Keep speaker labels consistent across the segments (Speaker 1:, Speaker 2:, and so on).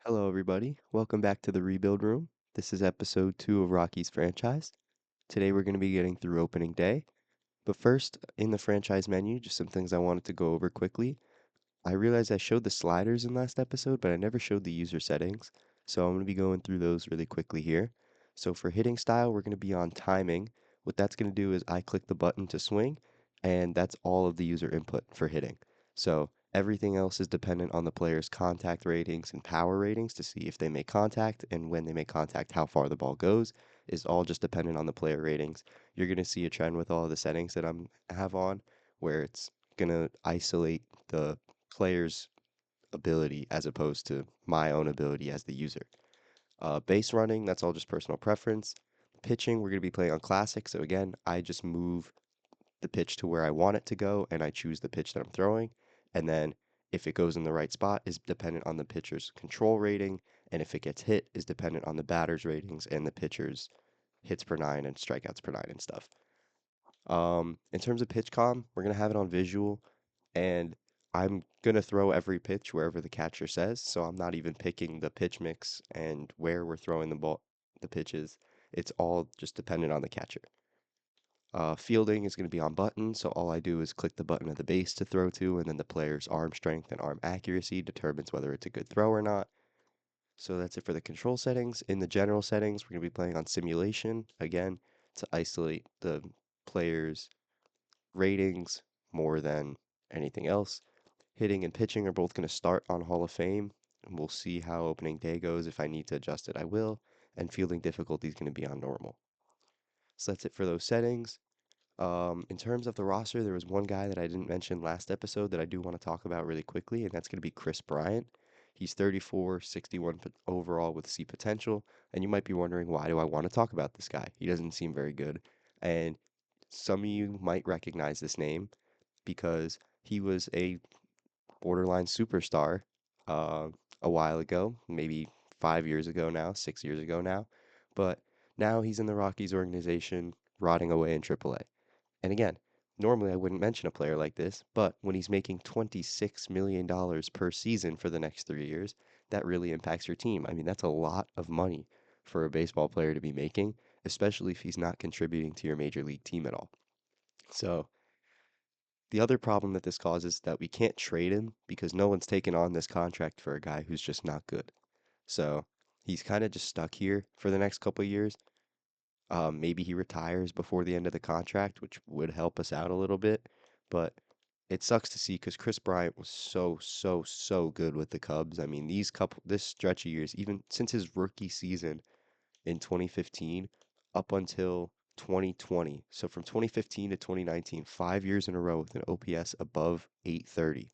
Speaker 1: Hello, everybody. Welcome back to the Rebuild Room. This is episode 2 of Rockies Franchise. Today we're going to be getting through opening day. But first, in the franchise menu, just some things I wanted to go over quickly. I realized I showed the sliders in last episode, but I never showed the user settings. So I'm going to be going through those really quickly here. So for hitting style, we're going to be on timing. What that's going to do is I click the button to swing, and that's all of the user input for hitting. So everything else is dependent on the player's contact ratings and power ratings to see if they make contact, and when they make contact, how far the ball goes is all just dependent on the player ratings. You're going to see a trend with all of the settings that have on where it's going to isolate the player's ability as opposed to my own ability as the user. Base running, that's all just personal preference. Pitching, we're going to be playing on classic. So again, I just move the pitch to where I want it to go and I choose the pitch that I'm throwing. And then if it goes in the right spot is dependent on the pitcher's control rating. And if it gets hit is dependent on the batter's ratings and the pitcher's hits per nine and strikeouts per nine and stuff. In terms of pitch com, we're going to have it on visual and I'm gonna throw every pitch wherever the catcher says, so I'm not even picking the pitch mix and where we're throwing the pitches. It's all just dependent on the catcher. Fielding is going to be on button, so all I do is click the button at the base to throw to, and then the player's arm strength and arm accuracy determines whether it's a good throw or not. So that's it for the control settings. In the general settings, we're going to be playing on simulation, again, to isolate the player's ratings more than anything else. Hitting and pitching are both going to start on Hall of Fame, and we'll see how opening day goes. If I need to adjust it, I will. And fielding difficulty is going to be on normal. So that's it for those settings. In terms of the roster, there was one guy that I didn't mention last episode that I do want to talk about really quickly, and that's going to be Chris Bryant. He's 34, 61 overall with C potential, and you might be wondering, why do I want to talk about this guy? He doesn't seem very good. And some of you might recognize this name because he was a borderline superstar uh, a while ago, maybe 5 years ago now, 6 years ago now. But now he's in the Rockies organization, rotting away in AAA. And again, normally I wouldn't mention a player like this, but when he's making $26 million per season for the next 3 years, that really impacts your team. I mean, that's a lot of money for a baseball player to be making, especially if he's not contributing to your major league team at all. So the other problem that this causes is that we can't trade him because no one's taken on this contract for a guy who's just not good. So he's kind of just stuck here for the next couple of years. Maybe he retires before the end of the contract, which would help us out a little bit. But it sucks to see because Chris Bryant was so good with the Cubs. I mean, this stretch of years, even since his rookie season in 2015 up until 2020. So from 2015 to 2019, 5 years in a row with an OPS above 830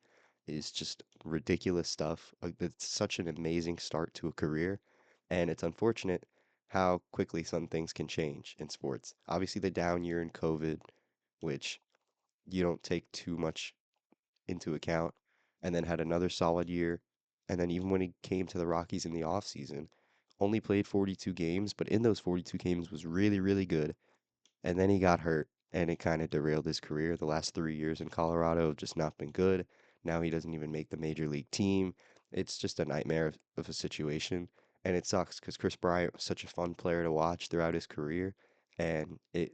Speaker 1: is just ridiculous stuff. It's such an amazing start to a career, and it's unfortunate how quickly some things can change in sports. Obviously, the down year in COVID, which you don't take too much into account, and then had another solid year. And then even when he came to the Rockies in the offseason, only played 42 games, but in those 42 games was really good. And then he got hurt, and it kind of derailed his career. The last 3 years in Colorado have just not been good. Now he doesn't even make the major league team. It's just a nightmare of a situation. And it sucks because Chris Bryant was such a fun player to watch throughout his career, and it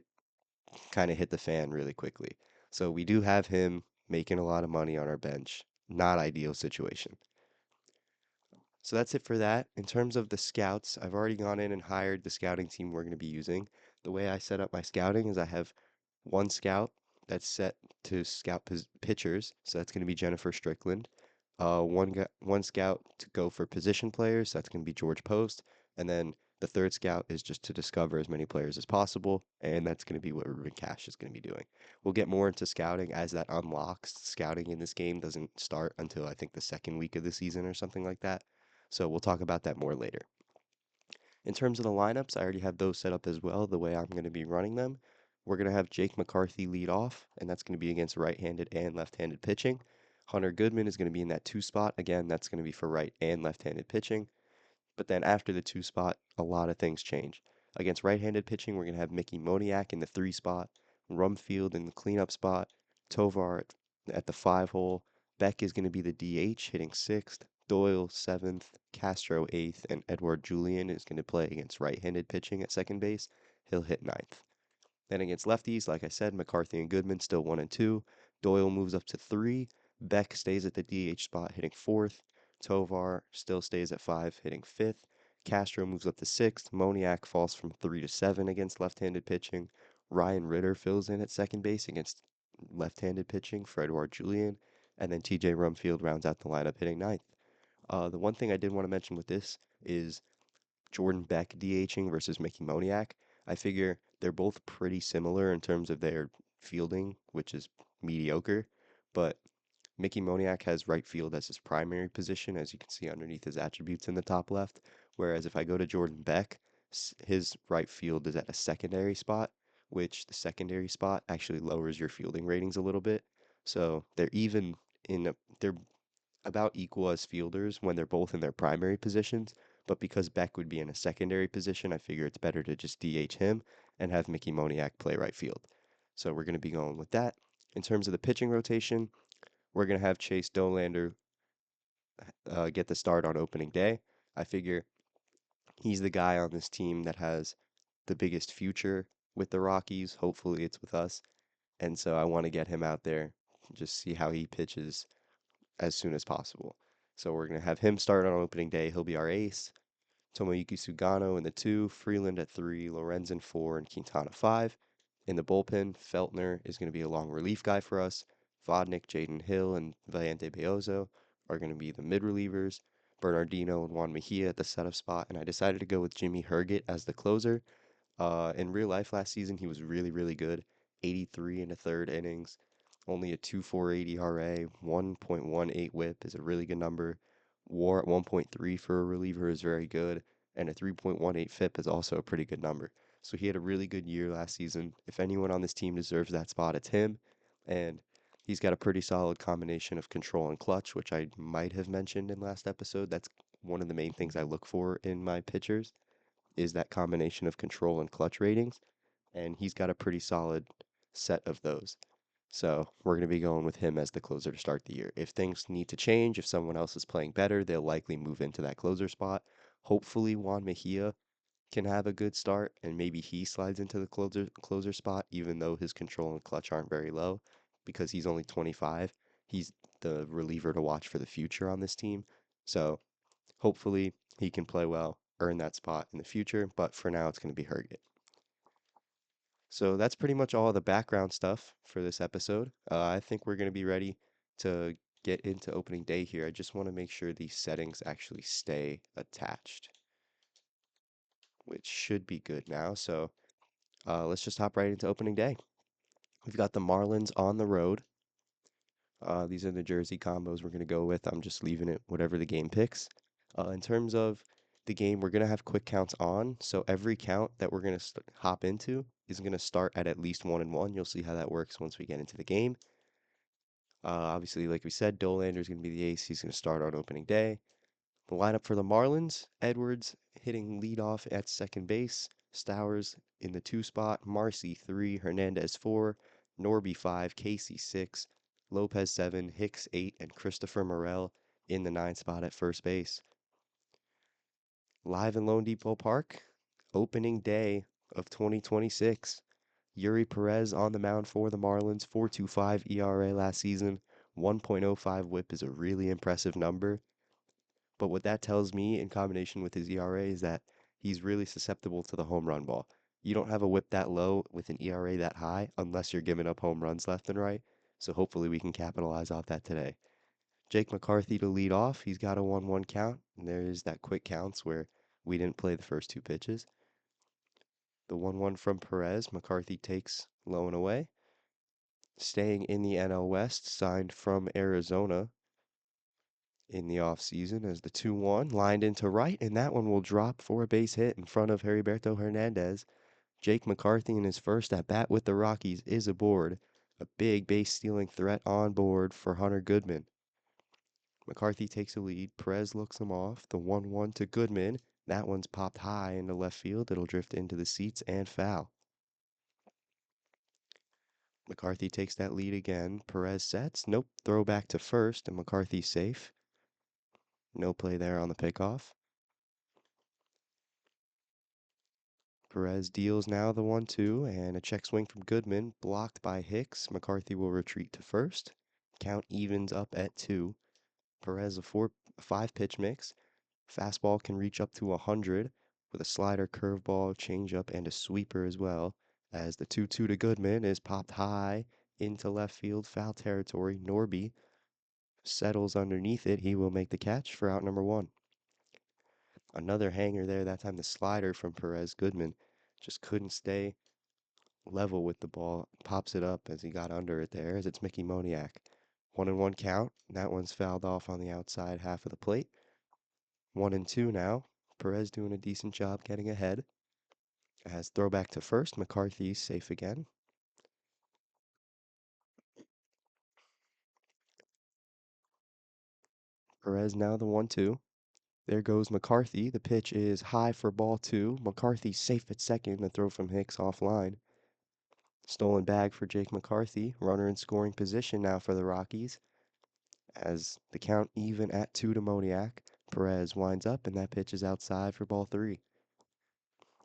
Speaker 1: kind of hit the fan really quickly. So we do have him making a lot of money on our bench. Not ideal situation. So that's it for that. In terms of the scouts, I've already gone in and hired the scouting team we're going to be using. The way I set up my scouting is I have one scout that's set to scout pitchers, so that's going to be Jennifer Strickland. One scout to go for position players, so that's going to be George Post, and then the third scout is just to discover as many players as possible, and that's going to be what Ruben Cash is going to be doing. We'll get more into scouting as that unlocks. Scouting in this game doesn't start until I think the second week of the season or something like that. So we'll talk about that more later. In terms of the lineups, I already have those set up as well, the way I'm going to be running them. We're going to have Jake McCarthy lead off, and that's going to be against right-handed and left-handed pitching. Hunter Goodman is going to be in that two spot. Again, that's going to be for right and left-handed pitching. But then after the two spot, a lot of things change. Against right-handed pitching, we're going to have Mickey Moniak in the three spot, Rumfield in the cleanup spot, Tovar at the five hole. Beck is going to be the DH, hitting sixth. Doyle 7th, Castro 8th, and Edward Julian is going to play against right-handed pitching at second base. He'll hit ninth. Then against lefties, like I said, McCarthy and Goodman still 1 and 2. Doyle moves up to 3. Beck stays at the DH spot, hitting 4th. Tovar still stays at 5, hitting 5th. Castro moves up to 6th. Moniak falls from 3 to 7 against left-handed pitching. Ryan Ritter fills in at second base against left-handed pitching for Edouard Julien. And then TJ Rumfield rounds out the lineup, hitting ninth. The one thing I did want to mention with this is Jordan Beck DHing versus Mickey Moniak. I figure they're both pretty similar in terms of their fielding, which is mediocre, but Mickey Moniak has right field as his primary position, as you can see underneath his attributes in the top left. Whereas if I go to Jordan Beck, his right field is at a secondary spot, which the secondary spot actually lowers your fielding ratings a little bit. So they're about equal as fielders when they're both in their primary positions, but because Beck would be in a secondary position, I figure it's better to just DH him and have Mickey Moniak play right field. So we're going to be going with that. In terms of the pitching rotation, we're going to have Chase Dolander get the start on opening day. I figure he's the guy on this team that has the biggest future with the Rockies. Hopefully, it's with us. And so I want to get him out there, just see how he pitches as soon as possible. So we're going to have him start on opening day. He'll be our ace. Tomoyuki Sugano in the 2, Freeland at 3, Lorenzen 4, and Quintana 5. In the bullpen, Feltner is going to be a long relief guy for us. Vodnik, Jaden Hill, and Valiente Beozo are going to be the mid relievers. Bernardino and Juan Mejia at the setup spot. And I decided to go with Jimmy Herget as the closer. In real life last season, he was really, really good. 83 and a third innings, only a 2.48 ERA, 1.18 whip is a really good number. WAR at 1.3 for a reliever is very good, and a 3.18 FIP is also a pretty good number. So he had a really good year last season. If anyone on this team deserves that spot, it's him. And he's got a pretty solid combination of control and clutch, which I might have mentioned in last episode. That's one of the main things I look for in my pitchers is that combination of control and clutch ratings, and he's got a pretty solid set of those. So we're going to be going with him as the closer to start the year. If things need to change, if someone else is playing better, they'll likely move into that closer spot. Hopefully Juan Mejia can have a good start and maybe he slides into the closer spot even though his control and clutch aren't very low because he's only 25. He's the reliever to watch for the future on this team. So hopefully, he can play well, earn that spot in the future, but for now, it's going to be Herget. So that's pretty much all the background stuff for this episode. I think we're going to be ready to get into opening day here. I just want to make sure these settings actually stay attached, which should be good now. So let's just hop right into opening day. We've got the Marlins on the road. These are the jersey combos we're going to go with. I'm just leaving it whatever the game picks. In terms of the game, we're going to have quick counts on. So every count that we're going to hop into is going to start at least 1-1. You'll see how that works once we get into the game. Obviously, like we said, Dolander is going to be the ace. He's going to start on opening day. The lineup for the Marlins, Edwards hitting leadoff at second base. Stowers in the 2 spot. Marcy 3, Hernandez 4, Norby 5, Casey 6, Lopez 7, Hicks 8, and Christopher Morel in the 9 spot at first base. Live in Lone Depot Park, opening day of 2026. Yuri Perez on the mound for the Marlins, 4.25 ERA last season. 1.05 whip is a really impressive number. But what that tells me in combination with his ERA is that he's really susceptible to the home run ball. You don't have a whip that low with an ERA that high unless you're giving up home runs left and right. So hopefully we can capitalize off that today. Jake McCarthy to lead off. He's got a 1-1 count. And there is that quick counts where we didn't play the first 2 pitches. The 1-1 from Perez. McCarthy takes low and away. Staying in the NL West, signed from Arizona in the offseason as the 2-1 lined into right, and that one will drop for a base hit in front of Heriberto Hernandez. Jake McCarthy in his first at bat with the Rockies is aboard. A big base stealing threat on board for Hunter Goodman. McCarthy takes a lead. Perez looks him off. The 1-1 to Goodman. That one's popped high into left field. It'll drift into the seats and foul. McCarthy takes that lead again. Perez sets. Nope. Throw back to first, and McCarthy's safe. No play there on the pickoff. Perez deals now the 1-2, and a check swing from Goodman, blocked by Hicks. McCarthy will retreat to first. Count evens up at 2. Perez a 5 pitch mix. Fastball can reach up to 100 with a slider, curveball, changeup, and a sweeper as well. As the 2-2 to Goodman is popped high into left field, foul territory. Norby settles underneath it. He will make the catch for out number 1. Another hanger there, that time the slider from Perez. Goodman just couldn't stay level with the ball. Pops it up as he got under it there, as it's Mickey Moniak. 1-1 count. That one's fouled off on the outside half of the plate. 1-2 now. Perez doing a decent job getting ahead. As throwback to first, McCarthy's safe again. Perez now the 1-2. There goes McCarthy. The pitch is high for ball 2. McCarthy safe at second. The throw from Hicks offline. Stolen bag for Jake McCarthy. Runner in scoring position now for the Rockies. As the count even at 2 to Moniak. Perez winds up, and that pitch is outside for ball 3.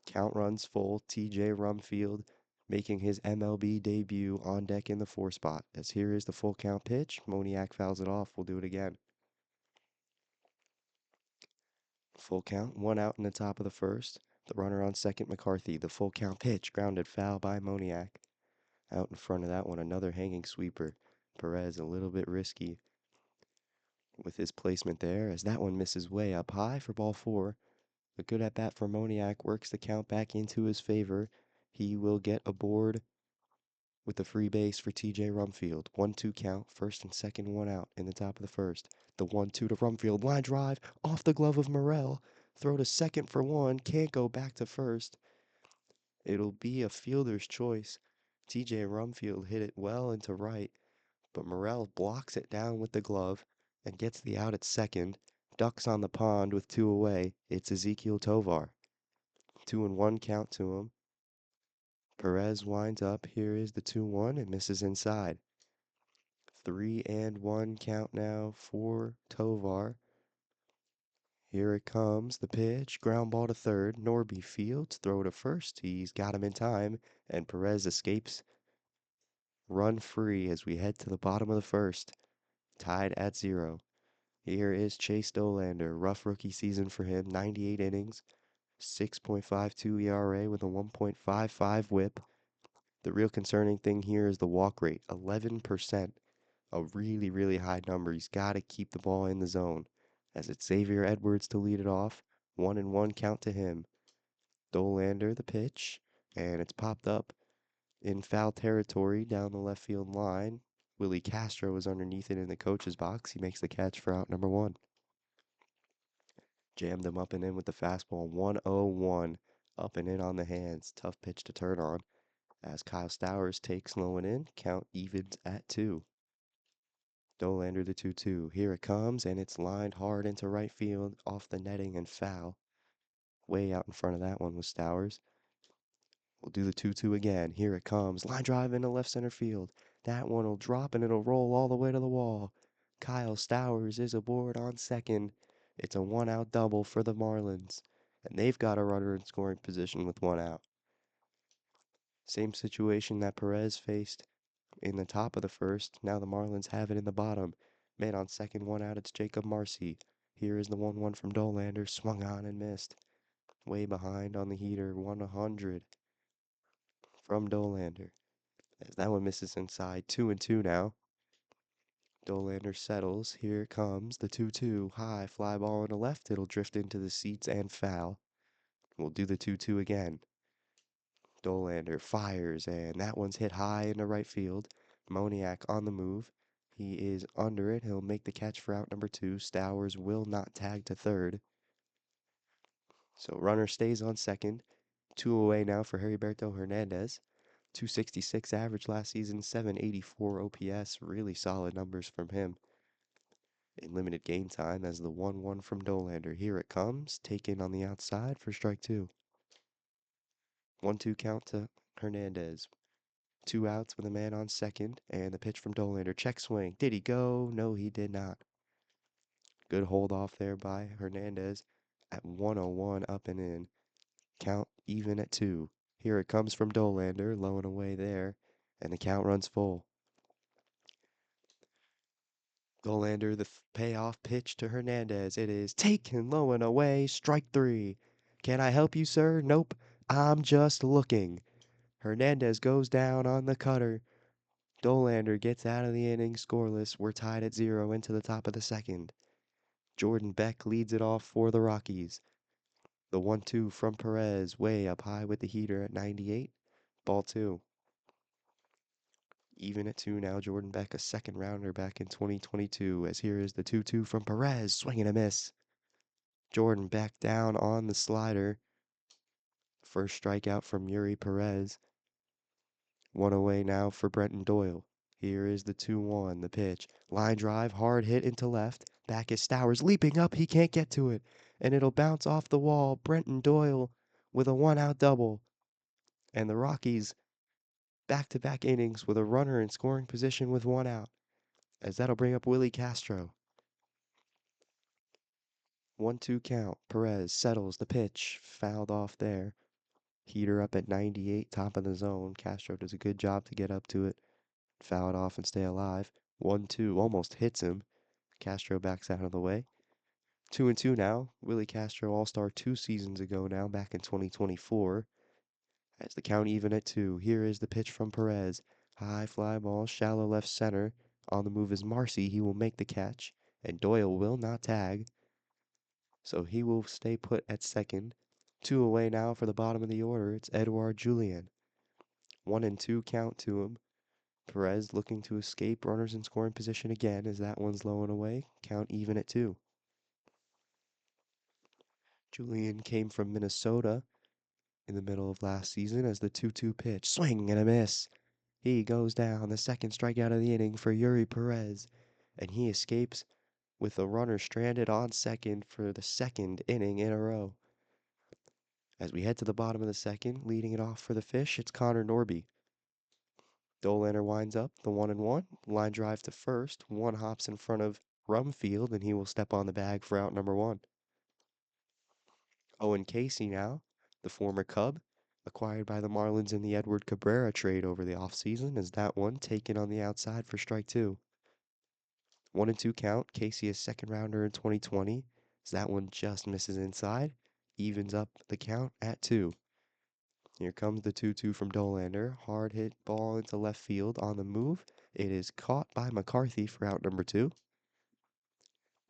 Speaker 1: Count runs full. TJ Rumfield making his MLB debut on deck in the 4 spot. As here is the full count pitch. Moniak fouls it off. We'll do it again. Full count, 1 out in the top of the first. The runner on second, McCarthy. The full count pitch, grounded foul by Moniak. Out in front of that one, another hanging sweeper. Perez a little bit risky with his placement there, as that one misses way up high for ball 4. A good at bat for Moniak works the count back into his favor. He will get aboard with the free base for TJ Rumfield. 1-2 count, first and second, 1 out in the top of the first. The 1-2 to Rumfield, line drive off the glove of Morel. Throw to second for 1, can't go back to first. It'll be a fielder's choice. TJ Rumfield hit it well into right, but Morel blocks it down with the glove and gets the out at second. Ducks on the pond with 2 away. It's Ezekiel Tovar. 2-1 count to him. Perez winds up. Here is the 2-1 and misses inside. 3-1 count now for Tovar. Here it comes. The pitch. Ground ball to third. Norby fields. Throw to first. He's got him in time. And Perez escapes. Run free as we head to the bottom of the first. Tied at 0. Here is Chase Dolander. Rough rookie season for him. 98 innings. 6.52 ERA with a 1.55 whip. The real concerning thing here is the walk rate. 11%. A really, really high number. He's got to keep the ball in the zone. As it's Xavier Edwards to lead it off. 1-1 count to him. Dolander, the pitch. And it's popped up in foul territory down the left field line. Willie Castro is underneath it in the coach's box. He makes the catch for out number 1. Jammed him up and in with the fastball. 1-0-1. Up and in on the hands. Tough pitch to turn on. As Kyle Stowers takes low and in. Count evens at 2. Dolander the 2-2. Here it comes, and it's lined hard into right field, off the netting and foul. Way out in front of that one was Stowers. We'll do the 2-2 again. Here it comes. Line drive into left center field. That one will drop and it'll roll all the way to the wall. Kyle Stowers is aboard on second. It's a 1-out double for the Marlins. And they've got a runner in scoring position with 1 out. Same situation that Perez faced in the top of the first. Now the Marlins have it in the bottom. Man on second, 1 out, it's Jacob Marcy. Here is the 1-1 from Dolander, swung on and missed. Way behind on the heater, 100 from Dolander. As that one misses inside, 2-2 now. Dolander settles, here it comes, the 2-2, high, fly ball on the left, it'll drift into the seats and foul. We'll do the 2-2 again. Dolander fires, and that one's hit high into right field. Moniak on the move. He is under it. He'll make the catch for out number 2. Stowers will not tag to third. So runner stays on second. 2 away now for Heriberto Hernandez. 266 average last season, 784 OPS. Really solid numbers from him in limited game time as the 1-1 from Dolander. Here it comes. Taken on the outside for strike 2. 1-2 count to Hernandez. 2 outs with a man on second, and the pitch from Dolander. Check swing. Did he go? No, he did not. Good hold off there by Hernandez at 101 up and in. Count even at 2. Here it comes from Dolander, low and away there, and the count runs full. Dolander, the payoff pitch to Hernandez. It is taken low and away, strike 3. Can I help you, sir? Nope, I'm just looking. Hernandez goes down on the cutter. Dolander gets out of the inning scoreless. We're tied at 0 into the top of the second. Jordan Beck leads it off for the Rockies. The 1-2 from Perez, way up high with the heater at 98. Ball 2. Even at 2 now, Jordan Beck, a second rounder back in 2022, as here is the 2-2 from Perez, swing and a miss. Jordan Beck down on the slider. First strikeout from Yuri Perez. One away now for Brenton Doyle. Here is the 2-1, the pitch. Line drive, hard hit into left. Back is Stowers, leaping up, he can't get to it. And it'll bounce off the wall. Brenton Doyle with a 1-out double. And the Rockies back-to-back innings with a runner in scoring position with 1 out. As that'll bring up Willie Castro. 1-2 count. Perez settles the pitch. Fouled off there. Heater up at 98, top of the zone. Castro does a good job to get up to it. Foul it off and stay alive. 1-2 almost hits him. Castro backs out of the way. 2-2 now. Willie Castro All-Star 2 seasons ago now, back in 2024. As the count even at 2. Here is the pitch from Perez. High fly ball, shallow left center. On the move is Marcy. He will make the catch. And Doyle will not tag. So he will stay put at second. 2 away now for the bottom of the order. It's Edouard Julien. 1-2 count to him. Perez looking to escape. Runners in scoring position again as that one's low and away. Count even at 2. Julien came from Minnesota in the middle of last season as the 2-2 pitch. Swing and a miss. He goes down, the second strikeout of the inning for Yuri Perez, and he escapes with a runner stranded on second for the second inning in a row. As we head to the bottom of the second, leading it off for the Fish, it's Connor Norby. Dolander winds up the 1-1. Line drive to first. One hops in front of Rumfield, and he will step on the bag for out number 1. Owen Casey now, the former Cub, acquired by the Marlins in the Edward Cabrera trade over the offseason, is that one taken on the outside for strike 2. 1-2 count. Casey is second rounder in 2020. As that one just misses inside. Evens up the count at 2. Here comes the 2-2 from Dolander. Hard hit ball into left field on the move. It is caught by McCarthy for out number 2.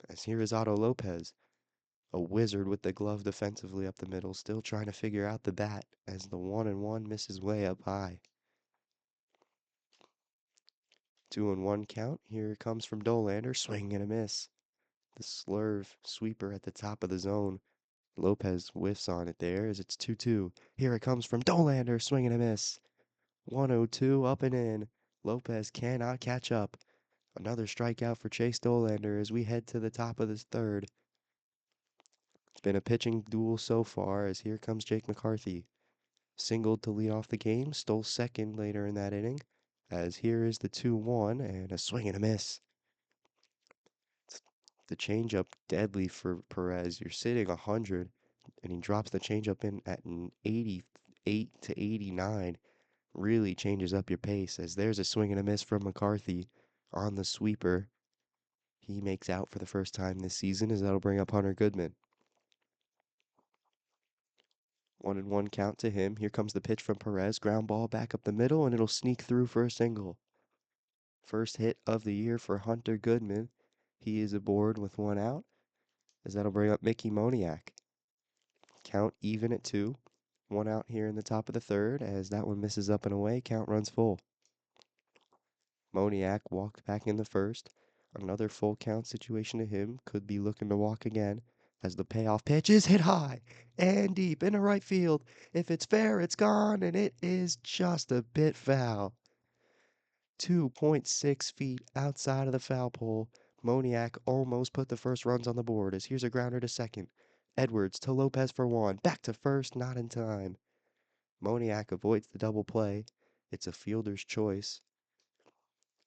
Speaker 1: As here is Otto Lopez, a wizard with the glove defensively up the middle, still trying to figure out the bat as the 1-1 misses way up high. 2-1 count. Here it comes from Dolander. Swing and a miss. The slurve sweeper at the top of the zone. Lopez whiffs on it there as it's 2-2. Here it comes from Dolander. Swing and a miss. 1-0-2 up and in. Lopez cannot catch up. Another strikeout for Chase Dolander as we head to the top of this third. It's been a pitching duel so far as here comes Jake McCarthy. Singled to lead off the game, stole second later in that inning, as here is the 2-1 and a swing and a miss. The changeup deadly for Perez. You're sitting 100, and he drops the changeup in at an 88 to 89. Really changes up your pace as there's a swing and a miss from McCarthy on the sweeper. He makes out for the first time this season as that'll bring up Hunter Goodman. 1-1 count to him. Here comes the pitch from Perez. Ground ball back up the middle, and it'll sneak through for a single. First hit of the year for Hunter Goodman. He is aboard with 1 out, as that'll bring up Mickey Moniak. Count even at 2. 1 out here in the top of the third, as that one misses up and away. Count runs full. Moniak walked back in the first. Another full count situation to him. Could be looking to walk again, as the payoff pitch is hit high and deep into right field. If it's fair, it's gone, and it is just a bit foul. 2.6 feet outside of the foul pole. Moniak almost put the first runs on the board as here's a grounder to second. Edwards to Lopez for 1. Back to first, not in time. Moniak avoids the double play. It's a fielder's choice.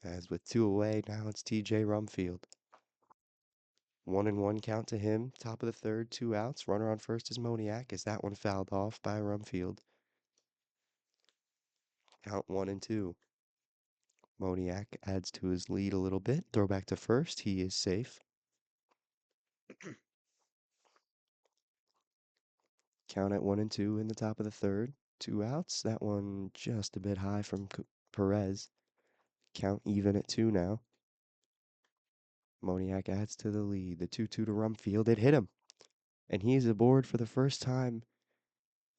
Speaker 1: As with 2 away, now it's TJ Rumfield. 1-1 count to him. Top of the third, 2 outs. Runner on first is Moniak as that one fouled off by Rumfield. Count 1-2. Moniak adds to his lead a little bit. Throw back to first. He is safe. Count at 1-2 in the top of the third. 2 outs. That one just a bit high from Perez. Count even at 2 now. Moniak adds to the lead. The 2-2 to Rumfield. It hit him. And he is aboard for the first time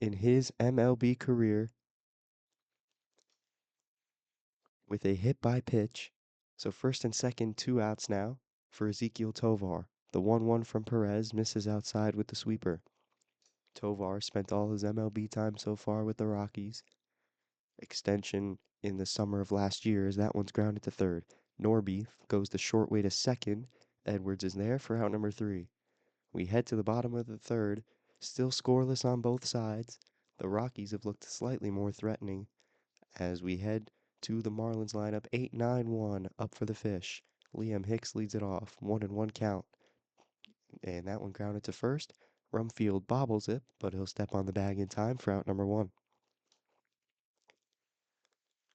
Speaker 1: in his MLB career with a hit by pitch. So first and second, 2 outs now for Ezequiel Tovar. The 1-1 from Perez misses outside with the sweeper. Tovar spent all his MLB time so far with the Rockies. Extension in the summer of last year as that one's grounded to third. Norby goes the short way to second. Edwards is there for out number 3. We head to the bottom of the third, still scoreless on both sides. The Rockies have looked slightly more threatening as we head to the Marlins lineup. 8-9-1 up for the fish. Liam Hicks leads it off. 1-1 count. And that one grounded to first. Rumfield bobbles it, but he'll step on the bag in time for out number 1.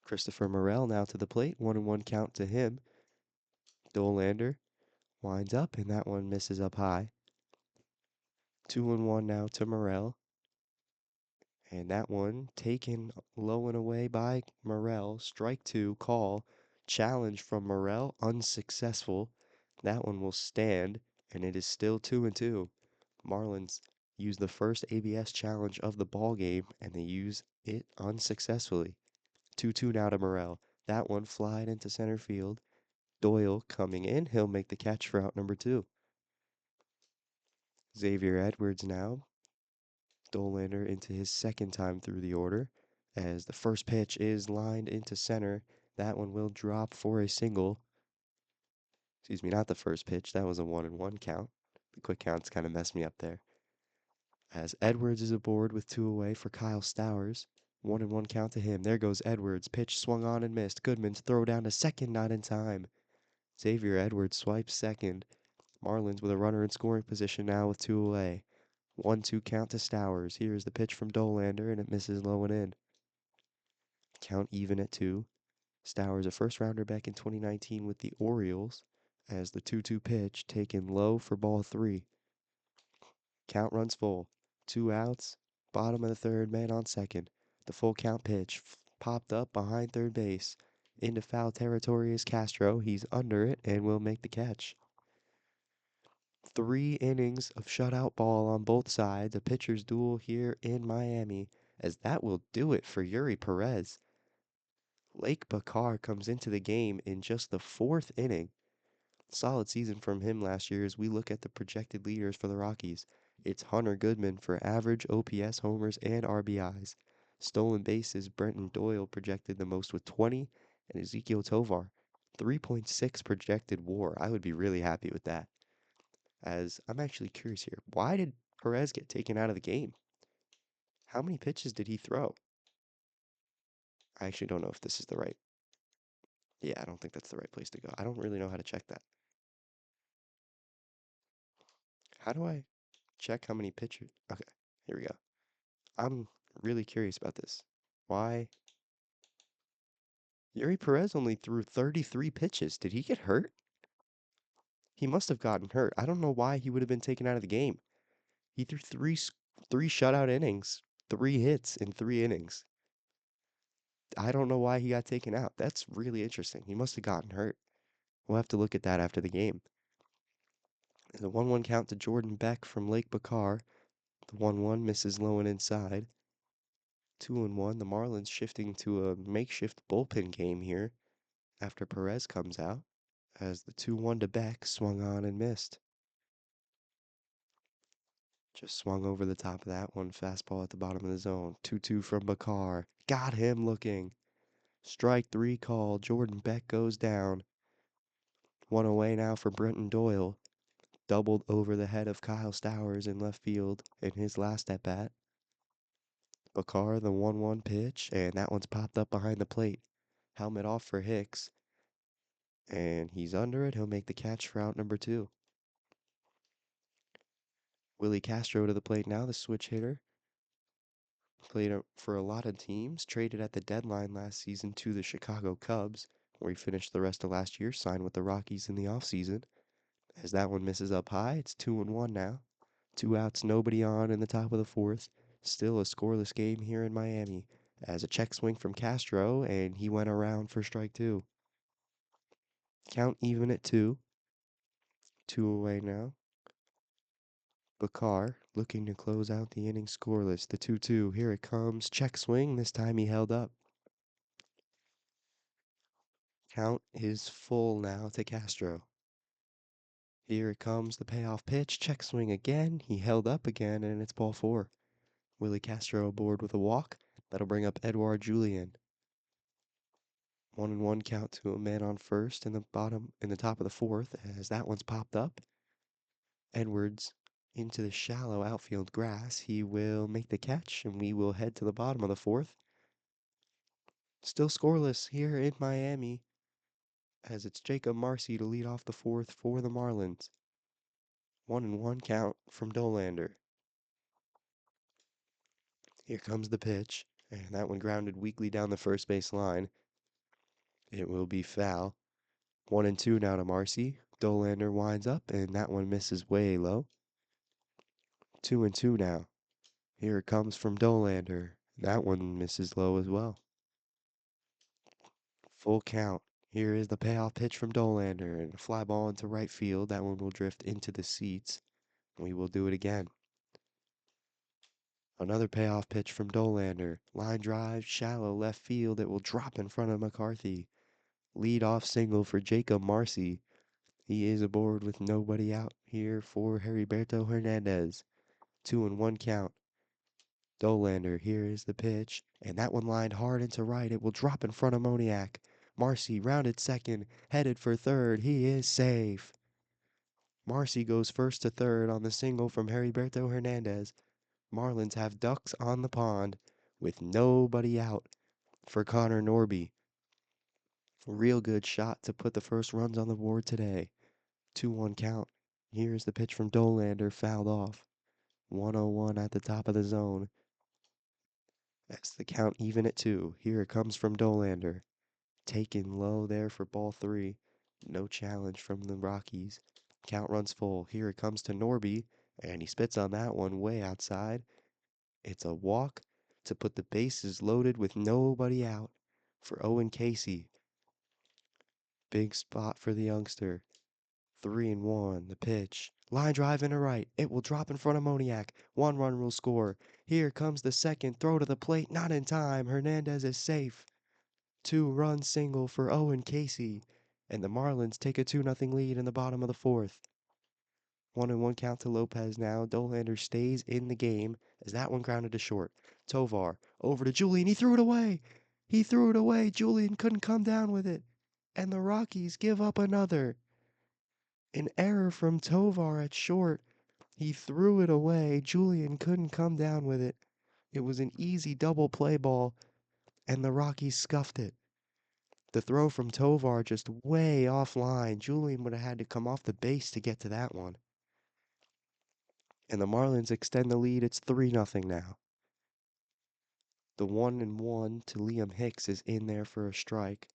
Speaker 1: Christopher Morel now to the plate. 1-1 count to him. Dolander winds up, and that one misses up high. 2-1 now to Morel. And that one taken low and away by Morel. Strike 2, call. Challenge from Morel, unsuccessful. That one will stand, and it is still 2-2. Marlins use the first ABS challenge of the ball game, and they use it unsuccessfully. 2-2 now to Morel. That one flied into center field. Doyle coming in. He'll make the catch for out number 2. Xavier Edwards now. Dolander into his second time through the order as the first pitch is lined into center. That one will drop for a single. Excuse me, not the first pitch. That was a 1-1 count. The quick counts kind of messed me up there. As Edwards is aboard with 2 away for Kyle Stowers. 1-1 count to him. There goes Edwards. Pitch swung on and missed. Goodman's throw down to second, not in time. Xavier Edwards swipes second. Marlins with a runner in scoring position now with 2 away. 1-2 count to Stowers. Here's the pitch from Dolander, and it misses low and in. Count even at 2. Stowers, a first-rounder back in 2019 with the Orioles, as the 2-2 pitch taken low for ball 3. Count runs full. 2 outs. Bottom of the third, man on second. The full count pitch popped up behind third base. Into foul territory is Castro. He's under it and will make the catch. 3 innings of shutout ball on both sides. A pitcher's duel here in Miami, as that will do it for Yuri Perez. Lake Bakar comes into the game in just the 4th inning. Solid season from him last year as we look at the projected leaders for the Rockies. It's Hunter Goodman for average OPS, homers, and RBIs. Stolen bases, Brenton Doyle projected the most with 20, and Ezequiel Tovar, 3.6 projected WAR. I would be really happy with that. As I'm actually curious here, why did Perez get taken out of the game? How many pitches did he throw? I actually don't know if this is the right. Yeah, I don't think that's the right place to go. I don't really know how to check that. How do I check how many pitches? Okay, here we go. I'm really curious about this. Why? Yuri Perez only threw 33 pitches. Did he get hurt? He must have gotten hurt. I don't know why he would have been taken out of the game. He threw three shutout innings, 3 hits in 3 innings. I don't know why he got taken out. That's really interesting. He must have gotten hurt. We'll have to look at that after the game. The 1-1 count to Jordan Beck from Lake Bakar. The 1-1 misses low and inside. 2-1. The Marlins shifting to a makeshift bullpen game here after Perez comes out, as the 2-1 to Beck swung on and missed. Just swung over the top of that one. Fastball at the bottom of the zone. 2-2 from Bakar. Got him looking. Strike 3 call. Jordan Beck goes down. 1 away now for Brenton Doyle. Doubled over the head of Kyle Stowers in left field in his last at bat. Bakar, the 1-1 pitch, and that one's popped up behind the plate. Helmet off for Hicks. And he's under it. He'll make the catch for out number 2. Willie Castro to the plate now, the switch hitter. Played for a lot of teams, traded at the deadline last season to the Chicago Cubs, where he finished the rest of last year, signed with the Rockies in the offseason. As that one misses up high, it's 2-1 now. 2 outs, nobody on in the top of the fourth. Still a scoreless game here in Miami. As a check swing from Castro, and he went around for strike two. Count even at two. Two away now. Bakar looking to close out the inning scoreless. The 2-2. Here it comes. Check swing. This time he held up. Count is full now to Castro. Here it comes the payoff pitch. Check swing again. He held up again, and it's ball four. Willie Castro aboard with a walk. That'll bring up Edouard Julien. 1-1 count to a man on first in the top of the fourth as that one's popped up. Edwards into the shallow outfield grass. He will make the catch, and we will head to the bottom of the fourth. Still scoreless here in Miami as it's Jacob Marcy to lead off the fourth for the Marlins. 1-1 count from Dolander. Here comes the pitch, and that one grounded weakly down the first base line. It will be foul. 1-2 now to Marcy. Dolander winds up, and that one misses way low. 2-2 now. Here it comes from Dolander. That one misses low as well. Full count. Here is the payoff pitch from Dolander, and a fly ball into right field. That one will drift into the seats. We will do it again. Another payoff pitch from Dolander. Line drive, shallow left field. It will drop in front of McCarthy. Lead off single for Jacob Marcy. He is aboard with nobody out here for Heriberto Hernandez. 2-1 count. Dolander, here is the pitch, and that one lined hard into right. It will drop in front of Moniak. Marcy rounded second, headed for third. He is safe. Marcy goes first to third on the single from Heriberto Hernandez. Marlins have ducks on the pond with nobody out for Connor Norby. Real good shot to put the first runs on the board today. 2-1 count. Here's the pitch from Dolander, fouled off. 1-0-1 at the top of the zone. That's the count even at two. Here it comes from Dolander. Taken low there for ball three. No challenge from the Rockies. Count runs full. Here it comes to Norby, and he spits on that one way outside. It's a walk to put the bases loaded with nobody out for Owen Casey. Big spot for the youngster. 3-1, the pitch. Line drive into right. It will drop in front of Moniak. 1 run will score. Here comes the second. Throw to the plate. Not in time. Hernandez is safe. 2-run single for Owen Casey. And the Marlins take a 2-0 lead in the bottom of the fourth. 1-1 count to Lopez now. Dolander stays in the game as that one grounded to short. Tovar over to Julian. He threw it away. He threw it away. Julian couldn't come down with it. And the Rockies give up another. An error from Tovar at short. He threw it away. Julian couldn't come down with it. It was an easy double play ball, and the Rockies scuffed it. The throw from Tovar just way offline. Julian would have had to come off the base to get to that one. And the Marlins extend the lead. It's 3-0 now. The 1-1 to Liam Hicks is in there for a strike.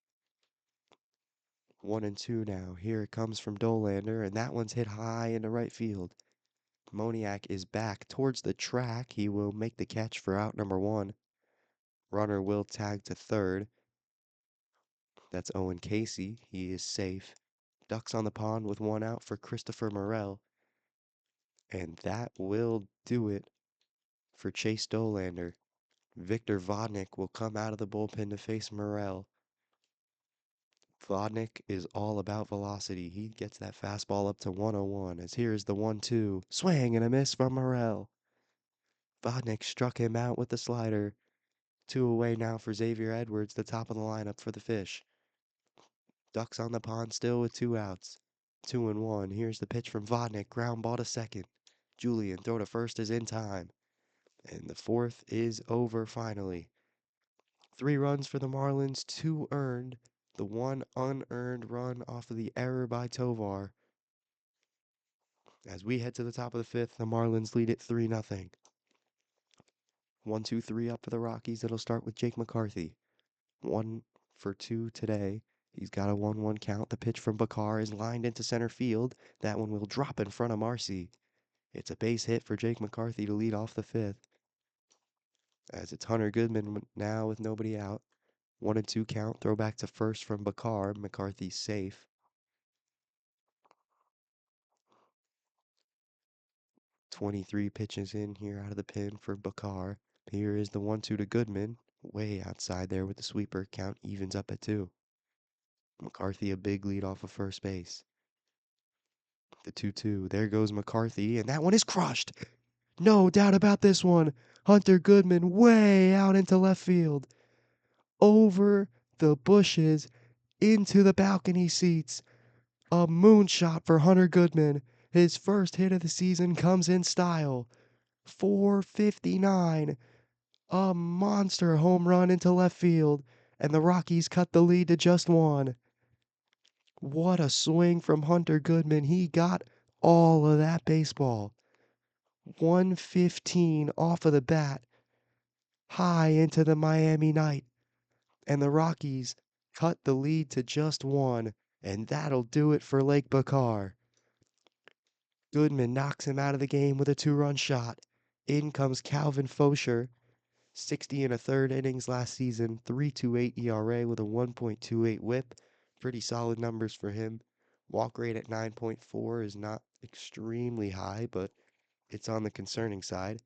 Speaker 1: 1-2 now. Here it comes from Dolander, and that one's hit high into right field. Moniak is back towards the track. He will make the catch for out number one. Runner will tag to third. That's Owen Casey. He is safe. Ducks on the pond with 1 out for Christopher Morel. And that will do it for Chase Dolander. Victor Vodnik will come out of the bullpen to face Morel. Vodnik is all about velocity. He gets that fastball up to 101 as here's the 1-2. Swing and a miss from Morel. Vodnik struck him out with the slider. 2 away now for Xavier Edwards, the top of the lineup for the Fish. Ducks on the pond still with 2 outs. 2-1. Here's the pitch from Vodnik. Ground ball to second. Julian throw to first is in time. And the fourth is over finally. 3 runs for the Marlins, 2 earned. The 1 unearned run off of the error by Tovar. As we head to the top of the fifth, the Marlins lead it 3-0. 1-2-3 up for the Rockies. It'll start with Jake McCarthy. 1 for 2 today. He's got a 1-1 count. The pitch from Bakar is lined into center field. That one will drop in front of Marcy. It's a base hit for Jake McCarthy to lead off the fifth. As it's Hunter Goodman now with nobody out. 1-2 count. Throw back to first from Bakar. McCarthy's safe. 23 pitches in here out of the pen for Bakar. Here is the 1-2 to Goodman. Way outside there with the sweeper. Count evens up at 2. McCarthy a big lead off of first base. The 2-2. There goes McCarthy, and that one is crushed. No doubt about this one. Hunter Goodman way out into left field. Over the bushes, into the balcony seats. A moonshot for Hunter Goodman. His first hit of the season comes in style. 459. A monster home run into left field, and the Rockies cut the lead to just 1. What a swing from Hunter Goodman. He got all of that baseball. 115 off of the bat, high into the Miami night, and the Rockies cut the lead to just 1, and that'll do it for Lake Bakar. Goodman knocks him out of the game with a 2-run shot. In comes Calvin Fosher, 60 and a third innings last season, 3.28 ERA with a 1.28 whip. Pretty solid numbers for him. Walk rate at 9.4 is not extremely high, but it's on the concerning side.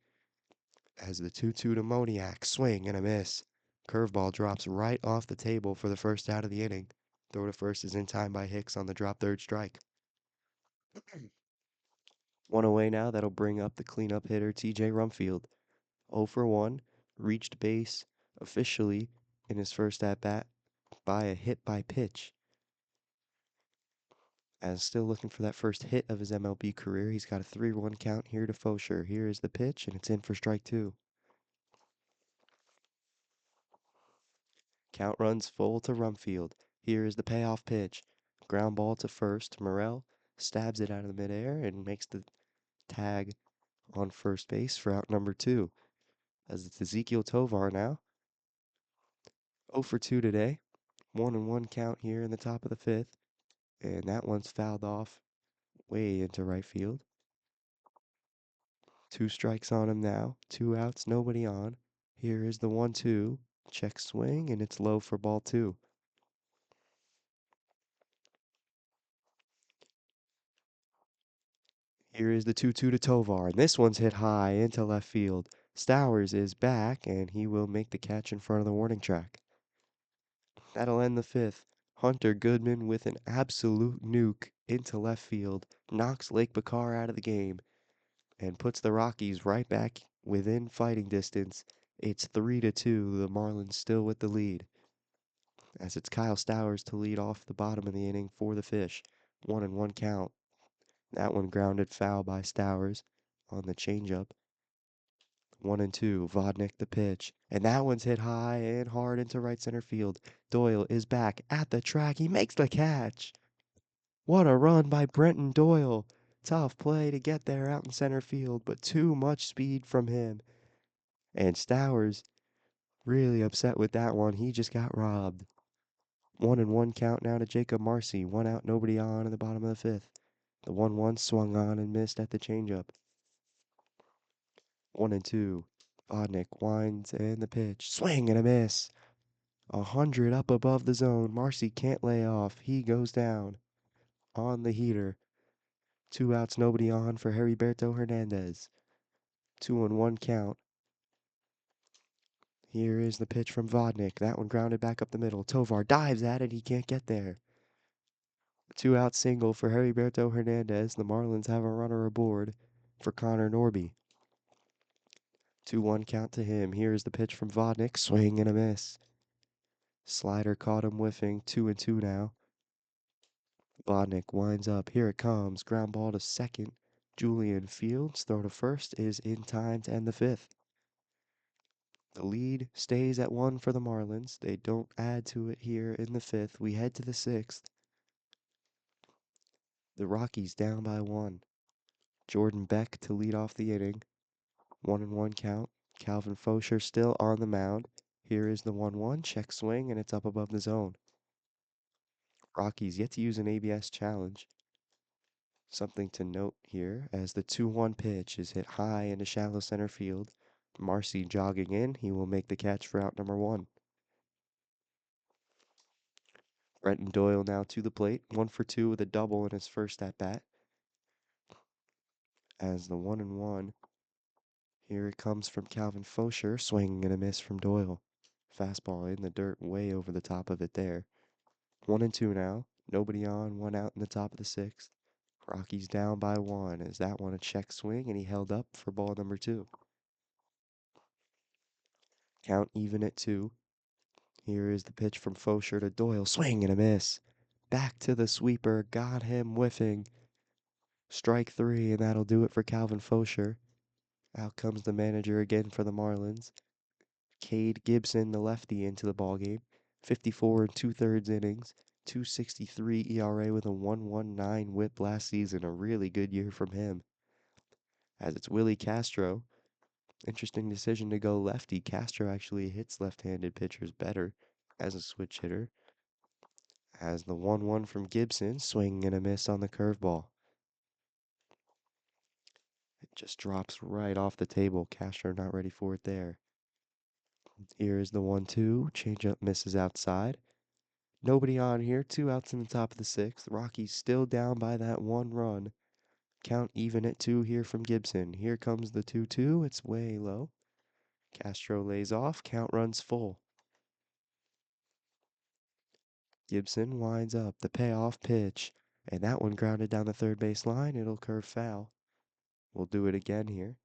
Speaker 1: As the 2-2 to Moniak, swing and a miss. Curveball drops right off the table for the first out of the inning. Throw to first is in time by Hicks on the drop third strike. One away now, that'll bring up the cleanup hitter TJ Rumfield. 0 for 1, reached base officially in his first at bat by a hit by pitch. As still looking for that first hit of his MLB career, he's got a 3-1 count here to Fosher. Here is the pitch, and it's in for strike 2. Count runs full to Rumfield. Here is the payoff pitch. Ground ball to first. Morel stabs it out of the midair and makes the tag on first base for out number 2. As it's Ezekiel Tovar now. 0 for 2 today. 1-1 count here in the top of the fifth. And that one's fouled off way into right field. 2 strikes on him now. 2 outs, nobody on. Here is the 1-2. Check swing, and it's low for ball 2. Here is the 2-2 to Tovar, and this one's hit high into left field. Stowers is back, and he will make the catch in front of the warning track. That'll end the fifth. Hunter Goodman with an absolute nuke into left field, knocks Lake Bakar out of the game, and puts the Rockies right back within fighting distance. It's 3-2, the Marlins still with the lead. As it's Kyle Stowers to lead off the bottom of the inning for the Fish. 1-1 count. That one grounded foul by Stowers on the changeup. 1-2, Vodnik the pitch. And that one's hit high and hard into right center field. Doyle is back at the track. He makes the catch. What a run by Brenton Doyle. Tough play to get there out in center field, but too much speed from him. And Stowers really upset with that one. He just got robbed. 1-1 count now to Jacob Marcy. 1 out, nobody on in the bottom of the fifth. The 1-1 swung on and missed at the changeup. 1-2. Vodnik winds and the pitch. Swing and a miss. 100 up above the zone. Marcy can't lay off. He goes down on the heater. 2 outs, nobody on for Heriberto Hernandez. 2-1 count. Here is the pitch from Vodnik. That one grounded back up the middle. Tovar dives at it. He can't get there. 2-out single for Heriberto Hernandez. The Marlins have a runner aboard for Connor Norby. 2-1 count to him. Here's the pitch from Vodnik. Swing and a miss. Slider caught him whiffing. 2-2 now. Vodnik winds up. Here it comes. Ground ball to second. Julian Fields. Throw to first is in time to end the fifth. The lead stays at 1 for the Marlins. They don't add to it here in the fifth. We head to the sixth. The Rockies down by 1. Jordan Beck to lead off the inning. 1-1 count. Calvin Fosher still on the mound. Here is the 1-1. Check swing, and it's up above the zone. Rockies yet to use an ABS challenge. Something to note here as the 2-1 pitch is hit high into shallow center field. Marcy jogging in. He will make the catch for out number 1. Brenton Doyle now to the plate. 1 for 2 with a double in his first at bat. As the 1-1. Here it comes from Calvin Fosher. Swing and a miss from Doyle. Fastball in the dirt way over the top of it there. 1-2 now. Nobody on, 1 out in the top of the 6th. Rockies down by 1. Is that one a check swing? And he held up for ball number 2. Count even at 2. Here is the pitch from Fosher to Doyle. Swing and a miss. Back to the sweeper. Got him whiffing. Strike 3, and that'll do it for Calvin Fosher. Out comes the manager again for the Marlins. Cade Gibson, the lefty, into the ballgame. 54 and 2/3 innings. 2.63 ERA with a 1.19 whip last season. A really good year from him. As it's Willie Castro. Interesting decision to go lefty. Castro actually hits left-handed pitchers better as a switch hitter. As the 1-1 from Gibson, swing and a miss on the curveball. It just drops right off the table. Castro not ready for it there. Here is the 1-2. Changeup misses outside. Nobody on here. 2 outs in the top of the 6th. Rockies still down by that 1 run. Count even at 2 here from Gibson. Here comes the 2-2. It's way low. Castro lays off. Count runs full. Gibson winds up the payoff pitch. And that one grounded down the third base line. It'll curve foul. We'll do it again here.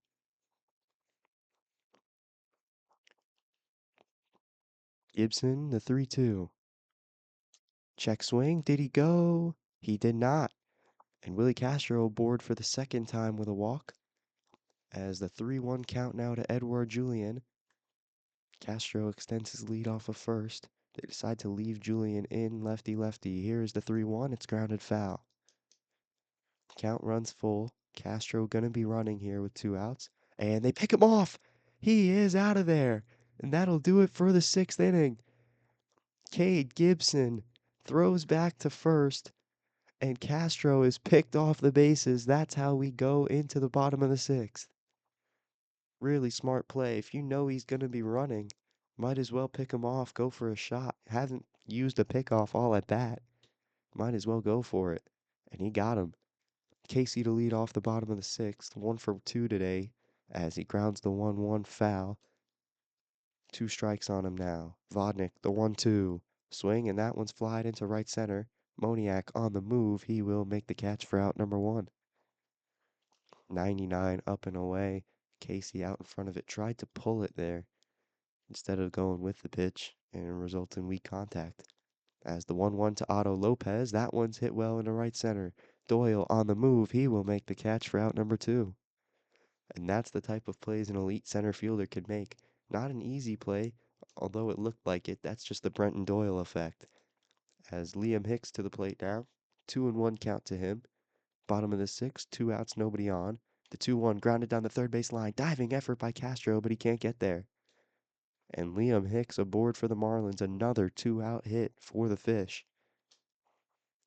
Speaker 1: Gibson, the 3-2. Check swing. Did he go? He did not. And Willie Castro aboard for the second time with a walk. As the 3-1 count now to Edouard Julien. Castro extends his lead off of first. They decide to leave Julien in lefty-lefty. Here is the 3-1. It's grounded foul. Count runs full. Castro gonna be running here with 2 outs. And they pick him off. He is out of there. And that'll do it for the 6th inning. Cade Gibson throws back to first. And Castro is picked off the bases. That's how we go into the bottom of the 6th. Really smart play. If you know he's going to be running, might as well pick him off, go for a shot. Hasn't used a pickoff all at bat. Might as well go for it. And he got him. Casey to lead off the bottom of the 6th. 1 for 2 today as he grounds the 1-1 foul. 2 strikes on him now. Vodnik, the 1-2. Swing, and that one's flied into right center. Moniak on the move. He will make the catch for out number 1. 99 up and away. Casey out in front of it. Tried to pull it there instead of going with the pitch and result in weak contact. As the 1-1 to Otto Lopez. That one's hit well into right center. Doyle on the move. He will make the catch for out number 2. And that's the type of plays an elite center fielder can make. Not an easy play, although it looked like it. That's just the Brenton Doyle effect. As Liam Hicks to the plate now. 2-1 count to him. Bottom of the 6th, 2 outs, nobody on. The 2-1 grounded down the third base line. Diving effort by Castro, but he can't get there. And Liam Hicks aboard for the Marlins. Another 2-out hit for the Fish.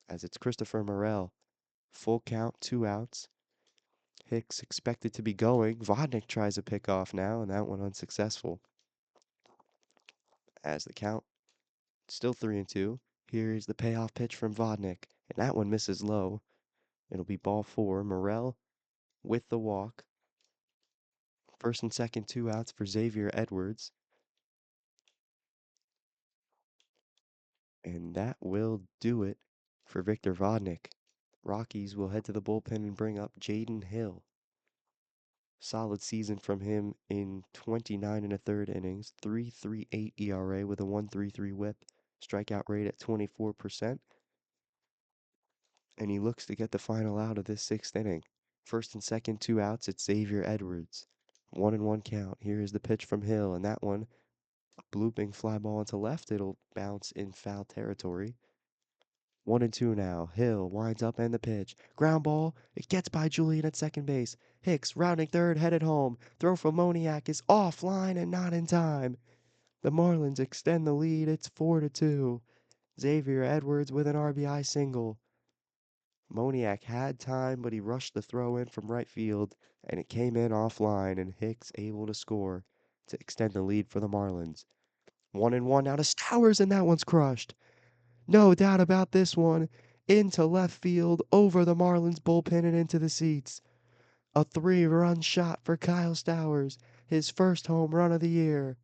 Speaker 1: As it's Christopher Morel. Full count, 2 outs. Hicks expected to be going. Vodnik tries a pickoff now, and that one unsuccessful. As the count still 3-2. Here's the payoff pitch from Vodnik, and that one misses low. It'll be ball 4. Morel with the walk. First and second, 2 outs for Xavier Edwards. And that will do it for Victor Vodnik. Rockies will head to the bullpen and bring up Jaden Hill. Solid season from him in 29 and a third innings, 3.38 ERA with a 1.33 whip, strikeout rate at 24%. And he looks to get the final out of this 6th inning. First and second, 2 outs, it's Xavier Edwards. 1-1 count. Here is the pitch from Hill, and that one, blooping fly ball into left. It'll bounce in foul territory. 1-2 now. Hill winds up and the pitch. Ground ball. It gets by Julian at second base. Hicks rounding third, headed home. Throw from Moniak is offline and not in time. The Marlins extend the lead. It's 4-2. Xavier Edwards with an RBI single. Moniak had time, but he rushed the throw in from right field, and it came in offline, and Hicks able to score to extend the lead for the Marlins. 1-1 now to Stowers, and that one's crushed. No doubt about this one. Into left field, over the Marlins bullpen and into the seats. A 3-run shot for Kyle Stowers, his first home run of the year.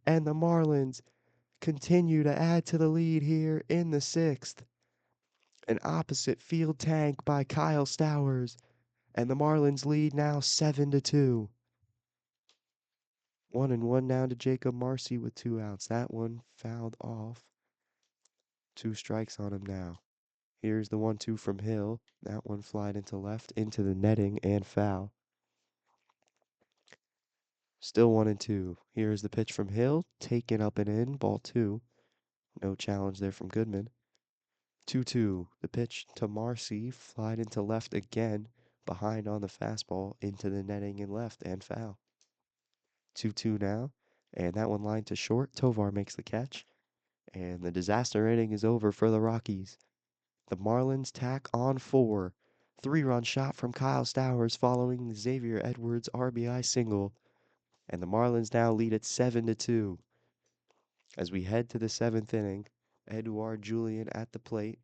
Speaker 1: And the Marlins continue to add to the lead here in the sixth. An opposite field tank by Kyle Stowers, and the Marlins lead now 7-2. 1-1 now to Jacob Marcy with 2 outs. That one fouled off. 2 strikes on him now. Here's the 1-2 from Hill. That one flied into left, into the netting, and foul. Still 1-2. Here's the pitch from Hill. Taken up and in. Ball 2. No challenge there from Goodman. 2-2. The pitch to Marcy. Flied into left again. Behind on the fastball. Into the netting and left, and foul. 2-2 now. And that one lined to short. Tovar makes the catch. And the disaster inning is over for the Rockies. The Marlins tack on 4. 3-run shot from Kyle Stowers following the Xavier Edwards RBI single. And the Marlins now lead at 7-2. As we head to the 7th inning, Edouard Julien at the plate.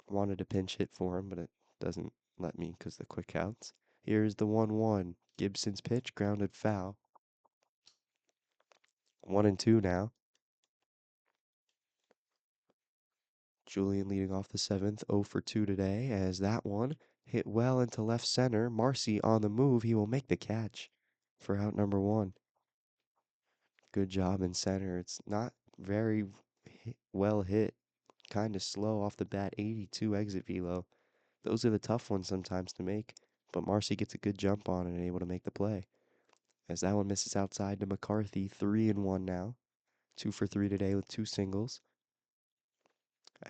Speaker 1: Wanted to pinch hit for him, but it doesn't let me because the quick outs. Here's the 1-1. Gibson's pitch, grounded foul. 1-2 now. Julien leading off the 7th, 0 for 2 today, as that one hit well into left center. Marcy on the move. He will make the catch for out number 1. Good job in center. It's not very well hit. Kind of slow off the bat. 82 exit velo. Those are the tough ones sometimes to make, but Marcy gets a good jump on it and able to make the play. As that one misses outside to McCarthy. 3-1 now. 2 for 3 today with 2 singles.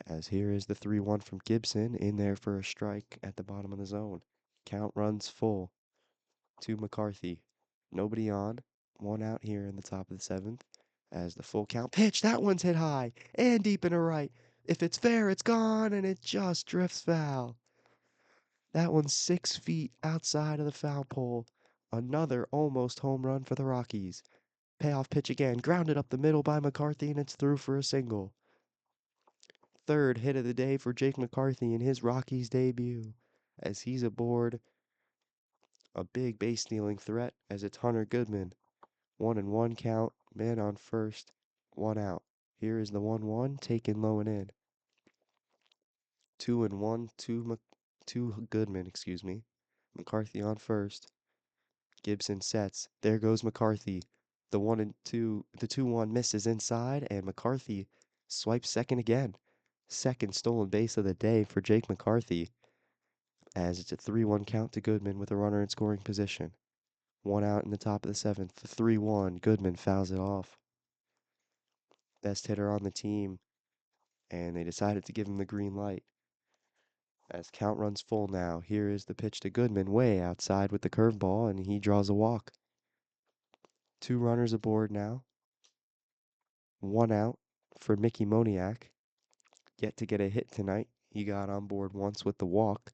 Speaker 1: As here is the 3-1 from Gibson, in there for a strike at the bottom of the zone. Count runs full to McCarthy. Nobody on. 1 out here in the top of the 7th. As the full count pitch, that one's hit high and deep into right. If it's fair, it's gone, and it just drifts foul. That one's 6 feet outside of the foul pole. Another almost home run for the Rockies. Payoff pitch again, grounded up the middle by McCarthy, and it's through for a single. 3rd hit of the day for Jake McCarthy in his Rockies debut, as he's aboard a big base stealing threat as it's Hunter Goodman. 1-1 count, man on first, 1 out. Here is the 1-1, taken low and in. 2-1 to Goodman, excuse me. McCarthy on first. Gibson sets. There goes McCarthy. The 2-1 misses inside, and McCarthy swipes second again. 2nd stolen base of the day for Jake McCarthy, as it's a 3-1 count to Goodman with a runner in scoring position. 1 out in the top of the 7th. The 3-1. Goodman fouls it off. Best hitter on the team, and they decided to give him the green light. As count runs full now, here is the pitch to Goodman, way outside with the curveball, and he draws a walk. 2 runners aboard now. 1 out for Mickey Moniak. Yet to get a hit tonight. He got on board once with the walk,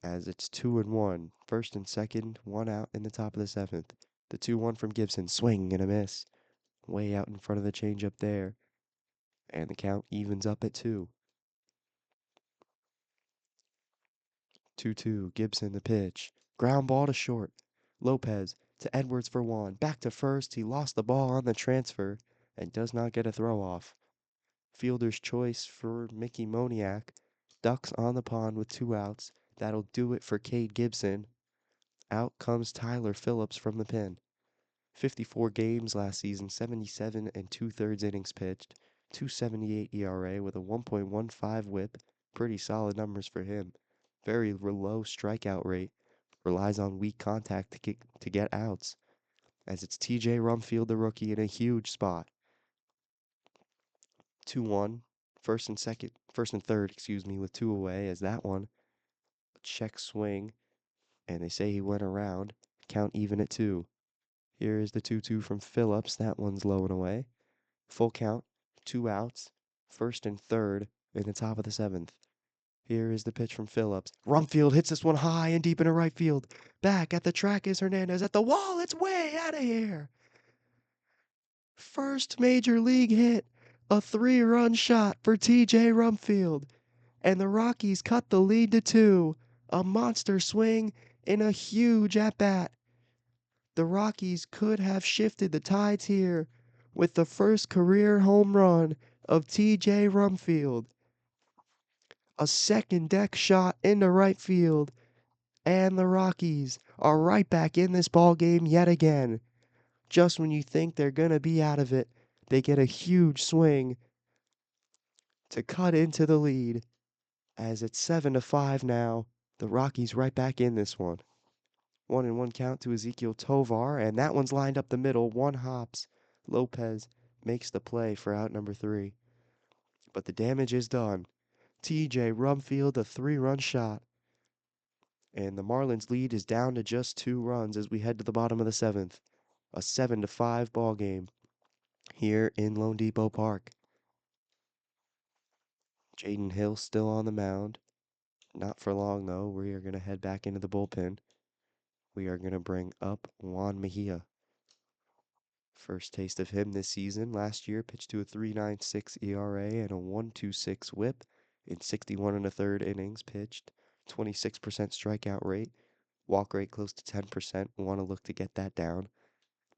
Speaker 1: as it's 2-1. 1st and 2nd, 1 out in the top of the 7th. The 2-1 from Gibson, swing and a miss. Way out in front of the changeup there. And the count evens up at 2. 2-2, Gibson the pitch. Ground ball to short. Lopez to Edwards for 1. Back to first. He lost the ball on the transfer and does not get a throw off. Fielder's choice for Mickey Moniak. Ducks on the pond with 2 outs. That'll do it for Cade Gibson. Out comes Tyler Phillips from the pen. 54 games last season, 77 and 2/3 innings pitched, 2.78 ERA with a 1.15 whip. Pretty solid numbers for him. Very low strikeout rate. Relies on weak contact to get outs. As it's TJ Rumfield, the rookie, in a huge spot. 2-1 first and third, excuse me, with two away as that one, a check swing, and they say he went around. Count even at two. Here is the 2-2 from Phillips. That one's low and away. Full count, two outs, first and third in the top of the seventh. Here is the pitch from Phillips. Rumfield hits this one high and deep into right field. Back at the track is Hernandez at the wall. It's way out of here. First major league hit, a 3-run shot for TJ Rumfield. And the Rockies cut the lead to 2. A monster swing in a huge at-bat. The Rockies could have shifted the tides here with the first career home run of TJ Rumfield. A second deck shot into right field, and the Rockies are right back in this ball game yet again. Just when you think they're going to be out of it, they get a huge swing to cut into the lead. As it's 7-5 now, the Rockies right back in this one. 1-1 count to Ezequiel Tovar, and that one's lined up the middle. One hops. Lopez makes the play for out number 3. But the damage is done. TJ Rumfield, a 3-run shot. And the Marlins lead is down to just 2 runs as we head to the bottom of the 7th. A 7-5 ball game here in Lone Depot Park. Jaden Hill still on the mound. Not for long, though. We are going to head back into the bullpen. We are going to bring up Juan Mejia. First taste of him this season. Last year, pitched to a 3.96 ERA and a 1.26 WHIP in 61 1/3 innings pitched. 26% strikeout rate. Walk rate close to 10%. Want to look to get that down.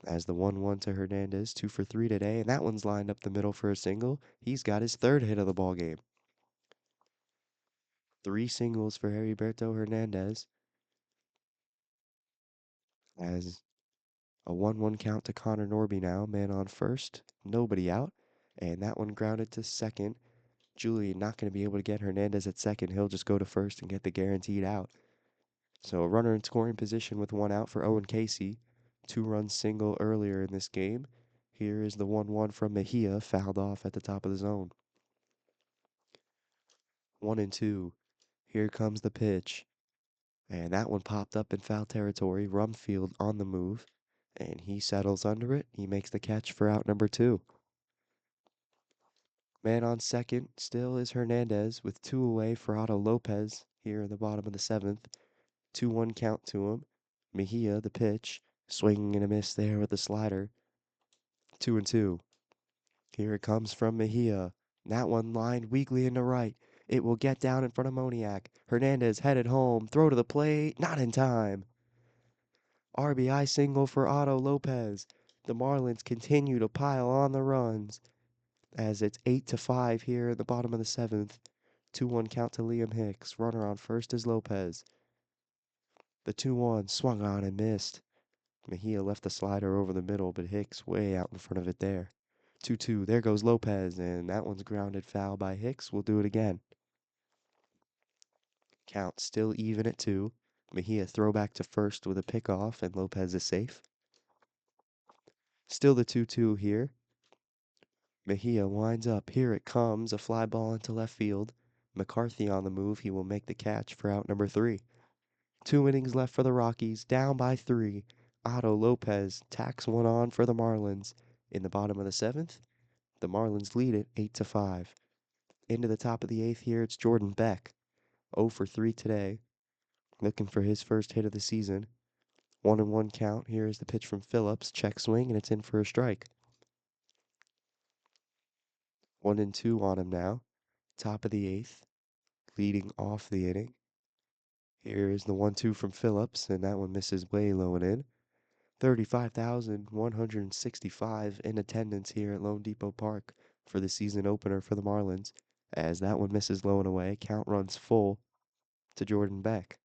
Speaker 1: As the 1-1 to Hernandez, 2 for 3 today, and that one's lined up the middle for a single. He's got his 3rd hit of the ball game. 3 singles for Heriberto Hernandez. As a 1-1 count to Connor Norby now, man on first, nobody out, and that one grounded to second. Julian not going to be able to get Hernandez at second. He'll just go to first and get the guaranteed out. So a runner in scoring position with 1 out for Owen Casey. 2-run single earlier in this game. Here is the 1-1 from Mejia, fouled off at the top of the zone. 1-2. Here comes the pitch. And that one popped up in foul territory. Rumfield on the move. And he settles under it. He makes the catch for out number 2. Man on second still is Hernandez with 2 away for Otto Lopez here in the bottom of the 7th. 2-1 count to him. Mejia, the pitch. Swinging and a miss there with the slider. 2-2. Here it comes from Mejia. That one lined weakly into right. It will get down in front of Moniak. Hernandez headed home. Throw to the plate. Not in time. RBI single for Otto Lopez. The Marlins continue to pile on the runs as it's 8-5 here in the bottom of the 7th. 2-1 count to Liam Hicks. Runner on first is Lopez. The 2-1 swung on and missed. Mejia left the slider over the middle, but Hicks way out in front of it there. 2-2. There goes Lopez, and that one's grounded foul by Hicks. We'll do it again. Count still even at 2. Mejia throwback to first with a pickoff, and Lopez is safe. Still the 2-2 here. Mejia winds up. Here it comes. A fly ball into left field. McCarthy on the move. He will make the catch for out number 3. 2 innings left for the Rockies. Down by 3. Otto Lopez tacks one on for the Marlins. In the bottom of the 7th, the Marlins lead it 8-5. Into the top of the 8th here, it's Jordan Beck. 0 for 3 today. Looking for his first hit of the season. 1-1 count. Here is the pitch from Phillips. Check swing, and it's in for a strike. 1-2 on him now. Top of the 8th. Leading off the inning. Here is the 1-2 from Phillips, and that one misses way low and in. 35,165 in attendance here at Lone Depot Park for the season opener for the Marlins. As that one misses low and away, count runs full to Jordan Beck.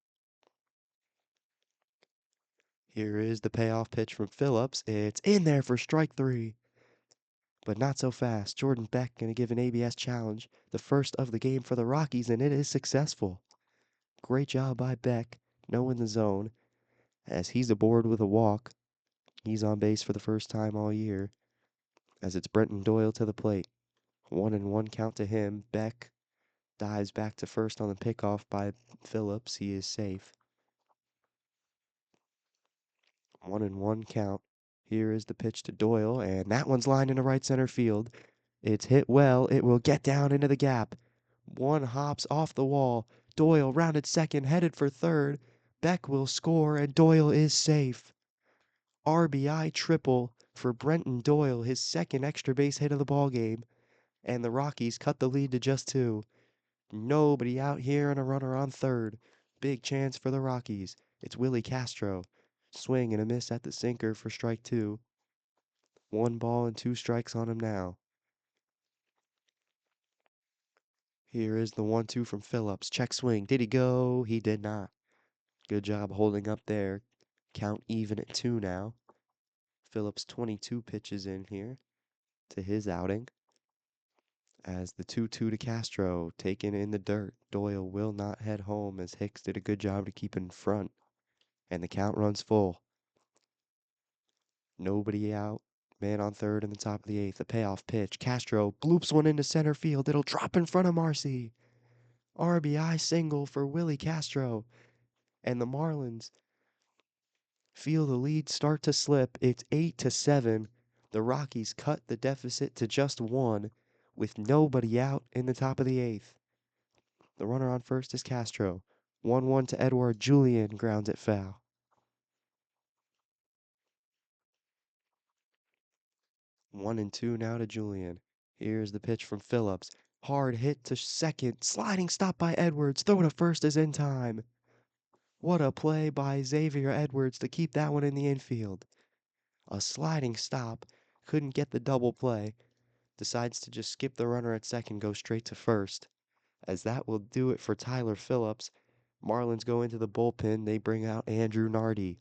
Speaker 1: Here is the payoff pitch from Phillips. It's in there for strike 3. But not so fast. Jordan Beck going to give an ABS challenge, the first of the game for the Rockies, and it is successful. Great job by Beck, knowing the zone, as he's aboard with a walk. He's on base for the first time all year, as it's Brenton Doyle to the plate. 1-1 count to him. Beck dives back to first on the pickoff by Phillips. He is safe. 1-1 count. Here is the pitch to Doyle, and that one's lined into right center field. It's hit well. It will get down into the gap. One hops off the wall. Doyle rounded second, headed for third. Beck will score, and Doyle is safe. RBI triple for Brenton Doyle, his second extra base hit of the ball game, and the Rockies cut the lead to just two. Nobody out here and a runner on third. Big chance for the Rockies. It's Willie Castro. Swing and a miss at the sinker for strike two. 1 ball and 2 strikes on him now. Here is the 1-2 from Phillips. Check swing. Did he go? He did not. Good job holding up there. Count even at 2 now. Phillips 22 pitches in here to his outing. As the 2-2 to Castro, taken in the dirt. Doyle will not head home as Hicks did a good job to keep in front. And the count runs full. Nobody out. Man on third in the top of the eighth. A payoff pitch. Castro bloops one into center field. It'll drop in front of Marcy. RBI single for Willie Castro. And the Marlins feel the lead start to slip. It's 8-7. The Rockies cut the deficit to just 1 with nobody out in the top of the eighth. The runner on first is Castro. 1-1 to Edward. Julian grounds it foul. 1-2 now to Julian. Here's the pitch from Phillips. Hard hit to second. Sliding stop by Edwards. Throw to first is in time. What a play by Xavier Edwards to keep that one in the infield. A sliding stop. Couldn't get the double play. Decides to just skip the runner at second, go straight to first. As that will do it for Tyler Phillips. Marlins go into the bullpen. They bring out Andrew Nardi.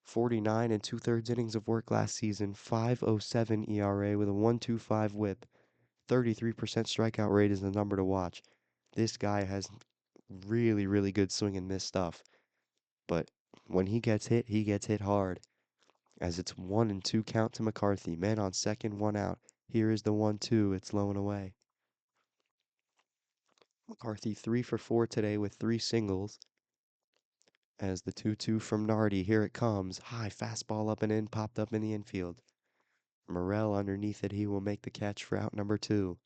Speaker 1: 49 and 2/3 innings of work last season, 5.07 ERA with a 1.25 whip. 33% strikeout rate is the number to watch. This guy has really, really good swing and miss stuff. But when he gets hit hard. As it's 1-2 count to McCarthy. Man on second, 1 out. Here is the 1-2. It's low and away. McCarthy 3 for 4 today with 3 singles. As the 2-2 from Nardi, here it comes. High fastball up and in, popped up in the infield. Morel underneath it, he will make the catch for out number 2.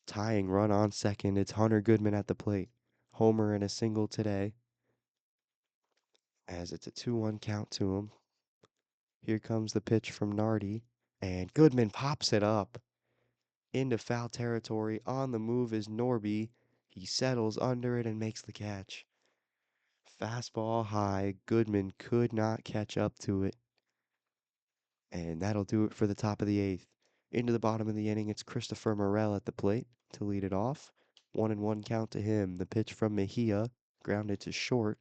Speaker 1: Tying run on second, it's Hunter Goodman at the plate. Homer and a single today. As it's a 2-1 count to him. Here comes the pitch from Nardi, and Goodman pops it up. Into foul territory, on the move is Norby. He settles under it and makes the catch. Fastball high, Goodman could not catch up to it. And that'll do it for the top of the eighth. Into the bottom of the inning, it's Christopher Morel at the plate to lead it off. 1-1 count to him. The pitch from Mejia, grounded to short.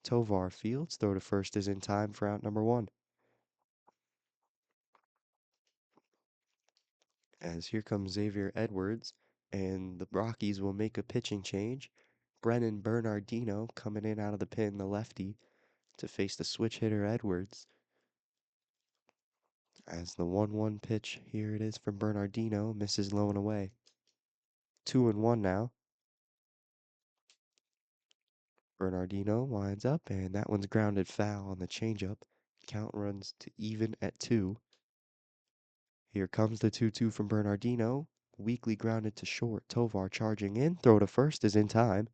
Speaker 1: Tovar fields, throw to first is in time for out number 1. As here comes Xavier Edwards, and the Rockies will make a pitching change. Brennan Bernardino coming in out of the pen, the lefty, to face the switch hitter Edwards. As the 1-1 pitch, here it is from Bernardino, misses low and away. 2-1 now. Bernardino winds up, and that one's grounded foul on the changeup. Count runs to even at 2. Here comes the 2-2 from Bernardino. Weakly grounded to short. Tovar charging in. Throw to first is in time.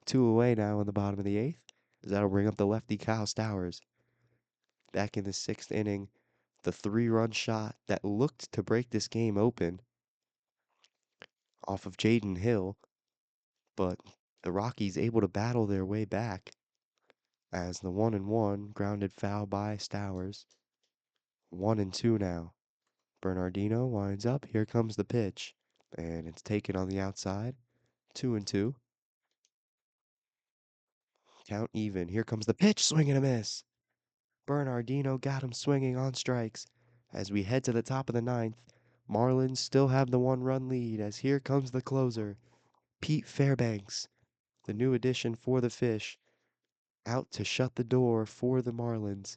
Speaker 1: 2 away now in the bottom of the 8th. That'll bring up the lefty Kyle Stowers. Back in the 6th inning, the 3-run shot that looked to break this game open off of Jaden Hill, but the Rockies able to battle their way back as the 1-1 grounded foul by Stowers. 1-2 now. Bernardino winds up. Here comes the pitch, and it's taken on the outside. 2-2. Count even. Here comes the pitch. Swing and a miss. Bernardino got him swinging on strikes. As we head to the top of the 9th, Marlins still have the 1-run lead as here comes the closer, Pete Fairbanks, the new addition for the Fish, out to shut the door for the Marlins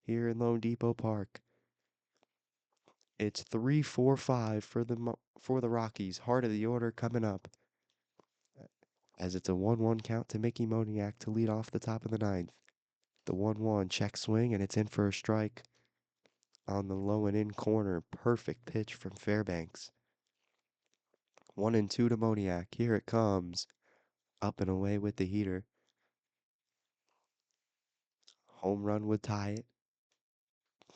Speaker 1: here in Lone Depot Park. It's 3-4-5 for the Rockies. Heart of the order coming up as it's a 1-1 count to Mickey Moniak to lead off the top of the ninth. The 1-1 check swing, and it's in for a strike on the low and in corner. Perfect pitch from Fairbanks. 1-2 to Moniak. Here it comes. Up and away with the heater. Home run would tie it.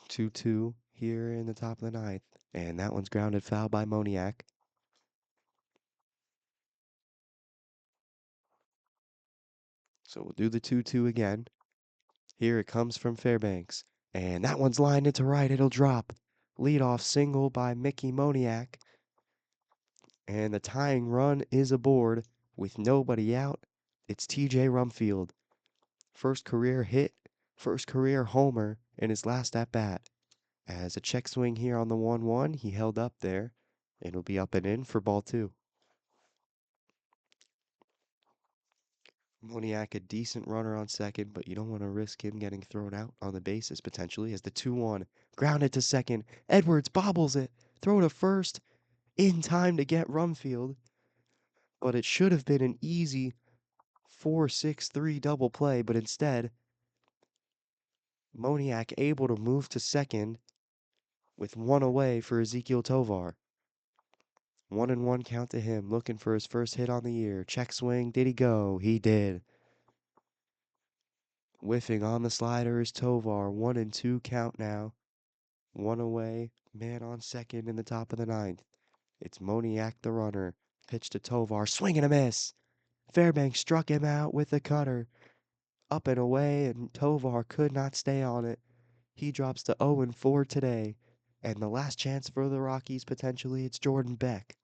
Speaker 1: 2-2 here in the top of the ninth. And that one's grounded foul by Moniak. So we'll do the 2-2 again. Here it comes from Fairbanks. And that one's lined into right. It'll drop. Leadoff single by Mickey Moniak. And the tying run is aboard with nobody out. It's TJ Rumfield. First career hit, first career homer in his last at bat. As a check swing here on the 1-1, he held up there. It'll be up and in for ball two. Moniak, a decent runner on second, but you don't want to risk him getting thrown out on the bases potentially as the 2-1 grounded to second. Edwards bobbles it, throw to first in time to get Rumfield, but it should have been an easy 4-6-3 double play, but instead, Moniak able to move to second with one away for Ezequiel Tovar. 1-1 count to him, looking for his first hit on the year. Check swing, did he go? He did. Whiffing on the slider is Tovar. 1-2 count now. One away, man on second in the top of the ninth. It's Moniak the runner. Pitch to Tovar, swing and a miss. Fairbanks struck him out with the cutter. Up and away, and Tovar could not stay on it. He drops to 0-4 today. And the last chance for the Rockies, potentially, it's Jordan Beck.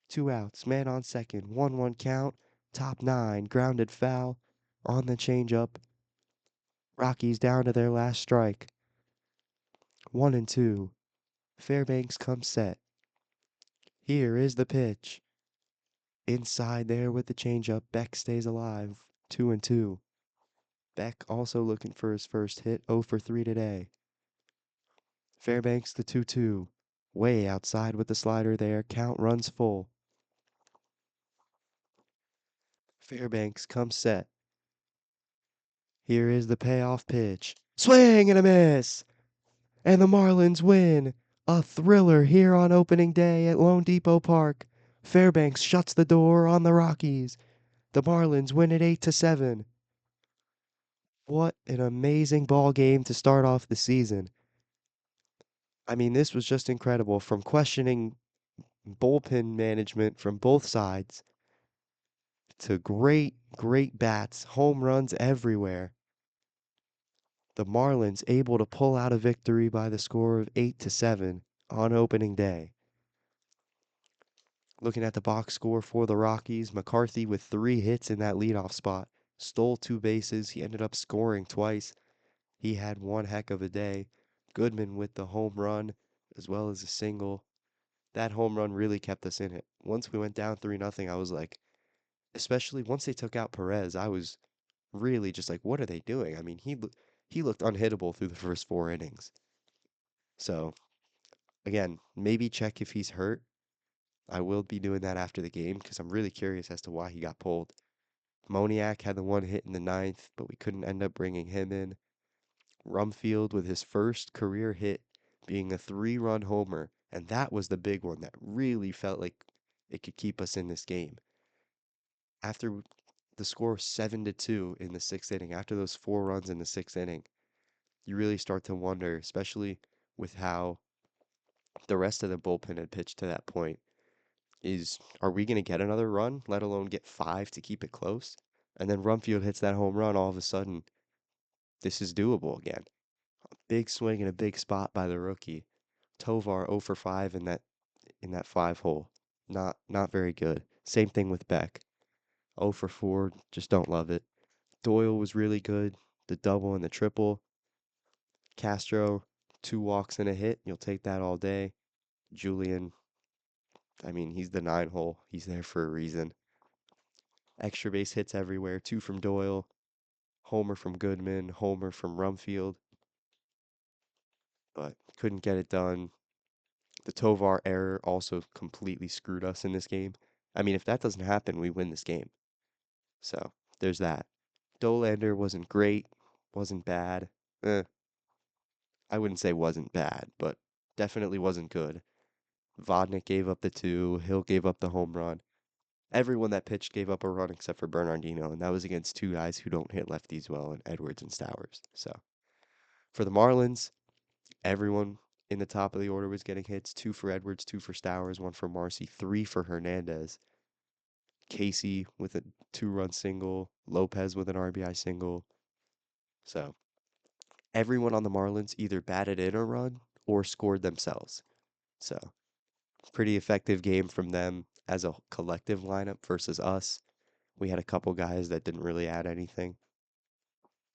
Speaker 1: 2 outs, man on second, 1-1 count, top 9, grounded foul on the changeup. Rockies down to their last strike. 1-2. Fairbanks comes set. Here is the pitch. Inside there with the changeup, Beck stays alive. 2-2. Beck also looking for his first hit, 0 for 3 today. Fairbanks the 2-2. Way outside with the slider there. Count runs full. Fairbanks comes set. Here is the payoff pitch. Swing and a miss! And the Marlins win. A thriller here on opening day at Lone Depot Park. Fairbanks shuts the door on the Rockies. The Marlins win it 8-7. What an amazing ball game to start off the season. I mean, this was just incredible, from questioning bullpen management from both sides to great, great bats, home runs everywhere. The Marlins able to pull out a victory by the score of 8-7 on opening day. Looking at the box score for the Rockies, McCarthy with 3 hits in that leadoff spot, stole 2 bases. He ended up scoring twice. He had one heck of a day. Goodman with the home run as well as a single. That home run really kept us in it. Once we went down 3-0, I was like, especially once they took out Perez, I was really just like, what are they doing? I mean, he looked unhittable through the first 4 innings. So, again, maybe check if he's hurt. I will be doing that after the game because I'm really curious as to why he got pulled. Moniak had the one hit in the ninth, but we couldn't end up bringing him in. Rumfield with his first career hit being a 3-run homer, and that was the big one that really felt like it could keep us in this game. After the score 7-2 in the 6th inning, after those 4 runs in the 6th inning, you really start to wonder, especially with how the rest of the bullpen had pitched to that point. Are we going to get another run, let alone get 5 to keep it close? And then Rumfield hits that home run. All of a sudden, this is doable again. Big swing in a big spot by the rookie. Tovar 0 for 5 in that 5 hole. Not very good. Same thing with Beck. 0 for 4, just don't love it. Doyle was really good. The double and the triple. Castro, 2 walks and a hit. You'll take that all day. Julian, I mean, he's the 9 hole. He's there for a reason. Extra base hits everywhere. 2 from Doyle. Homer from Goodman. Homer from Rumfield. But couldn't get it done. The Tovar error also completely screwed us in this game. I mean, if that doesn't happen, we win this game. So there's that. Dolander wasn't great, wasn't bad. Eh, I wouldn't say wasn't bad, but definitely wasn't good. Vodnik gave up the two. Hill gave up the home run. Everyone that pitched gave up a run except for Bernardino, and that was against two guys who don't hit lefties well, in Edwards and Stowers. So for the Marlins, everyone in the top of the order was getting hits. Two for Edwards, two for Stowers, one for Marcy, three for Hernandez. Casey with a two-run single, Lopez with an RBI single. So everyone on the Marlins either batted in a run or scored themselves. So pretty effective game from them as a collective lineup versus us. We had a couple guys that didn't really add anything.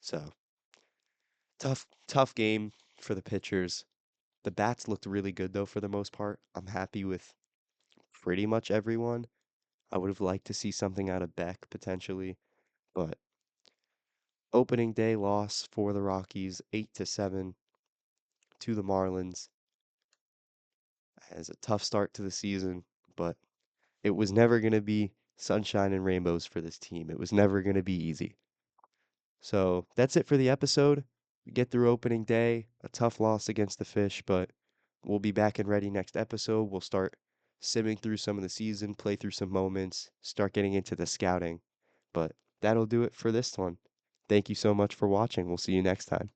Speaker 1: So tough game for the pitchers. The bats looked really good though for the most part. I'm happy with pretty much everyone. I would have liked to see something out of Beck potentially, but opening day loss for the Rockies, 8-7 to the Marlins. As a tough start to the season, but it was never going to be sunshine and rainbows for this team. It was never going to be easy. So that's it for the episode. We get through opening day, a tough loss against the Fish, but we'll be back and ready next episode. We'll start simming through some of the season, play through some moments, start getting into the scouting. But that'll do it for this one. Thank you so much for watching. We'll see you next time.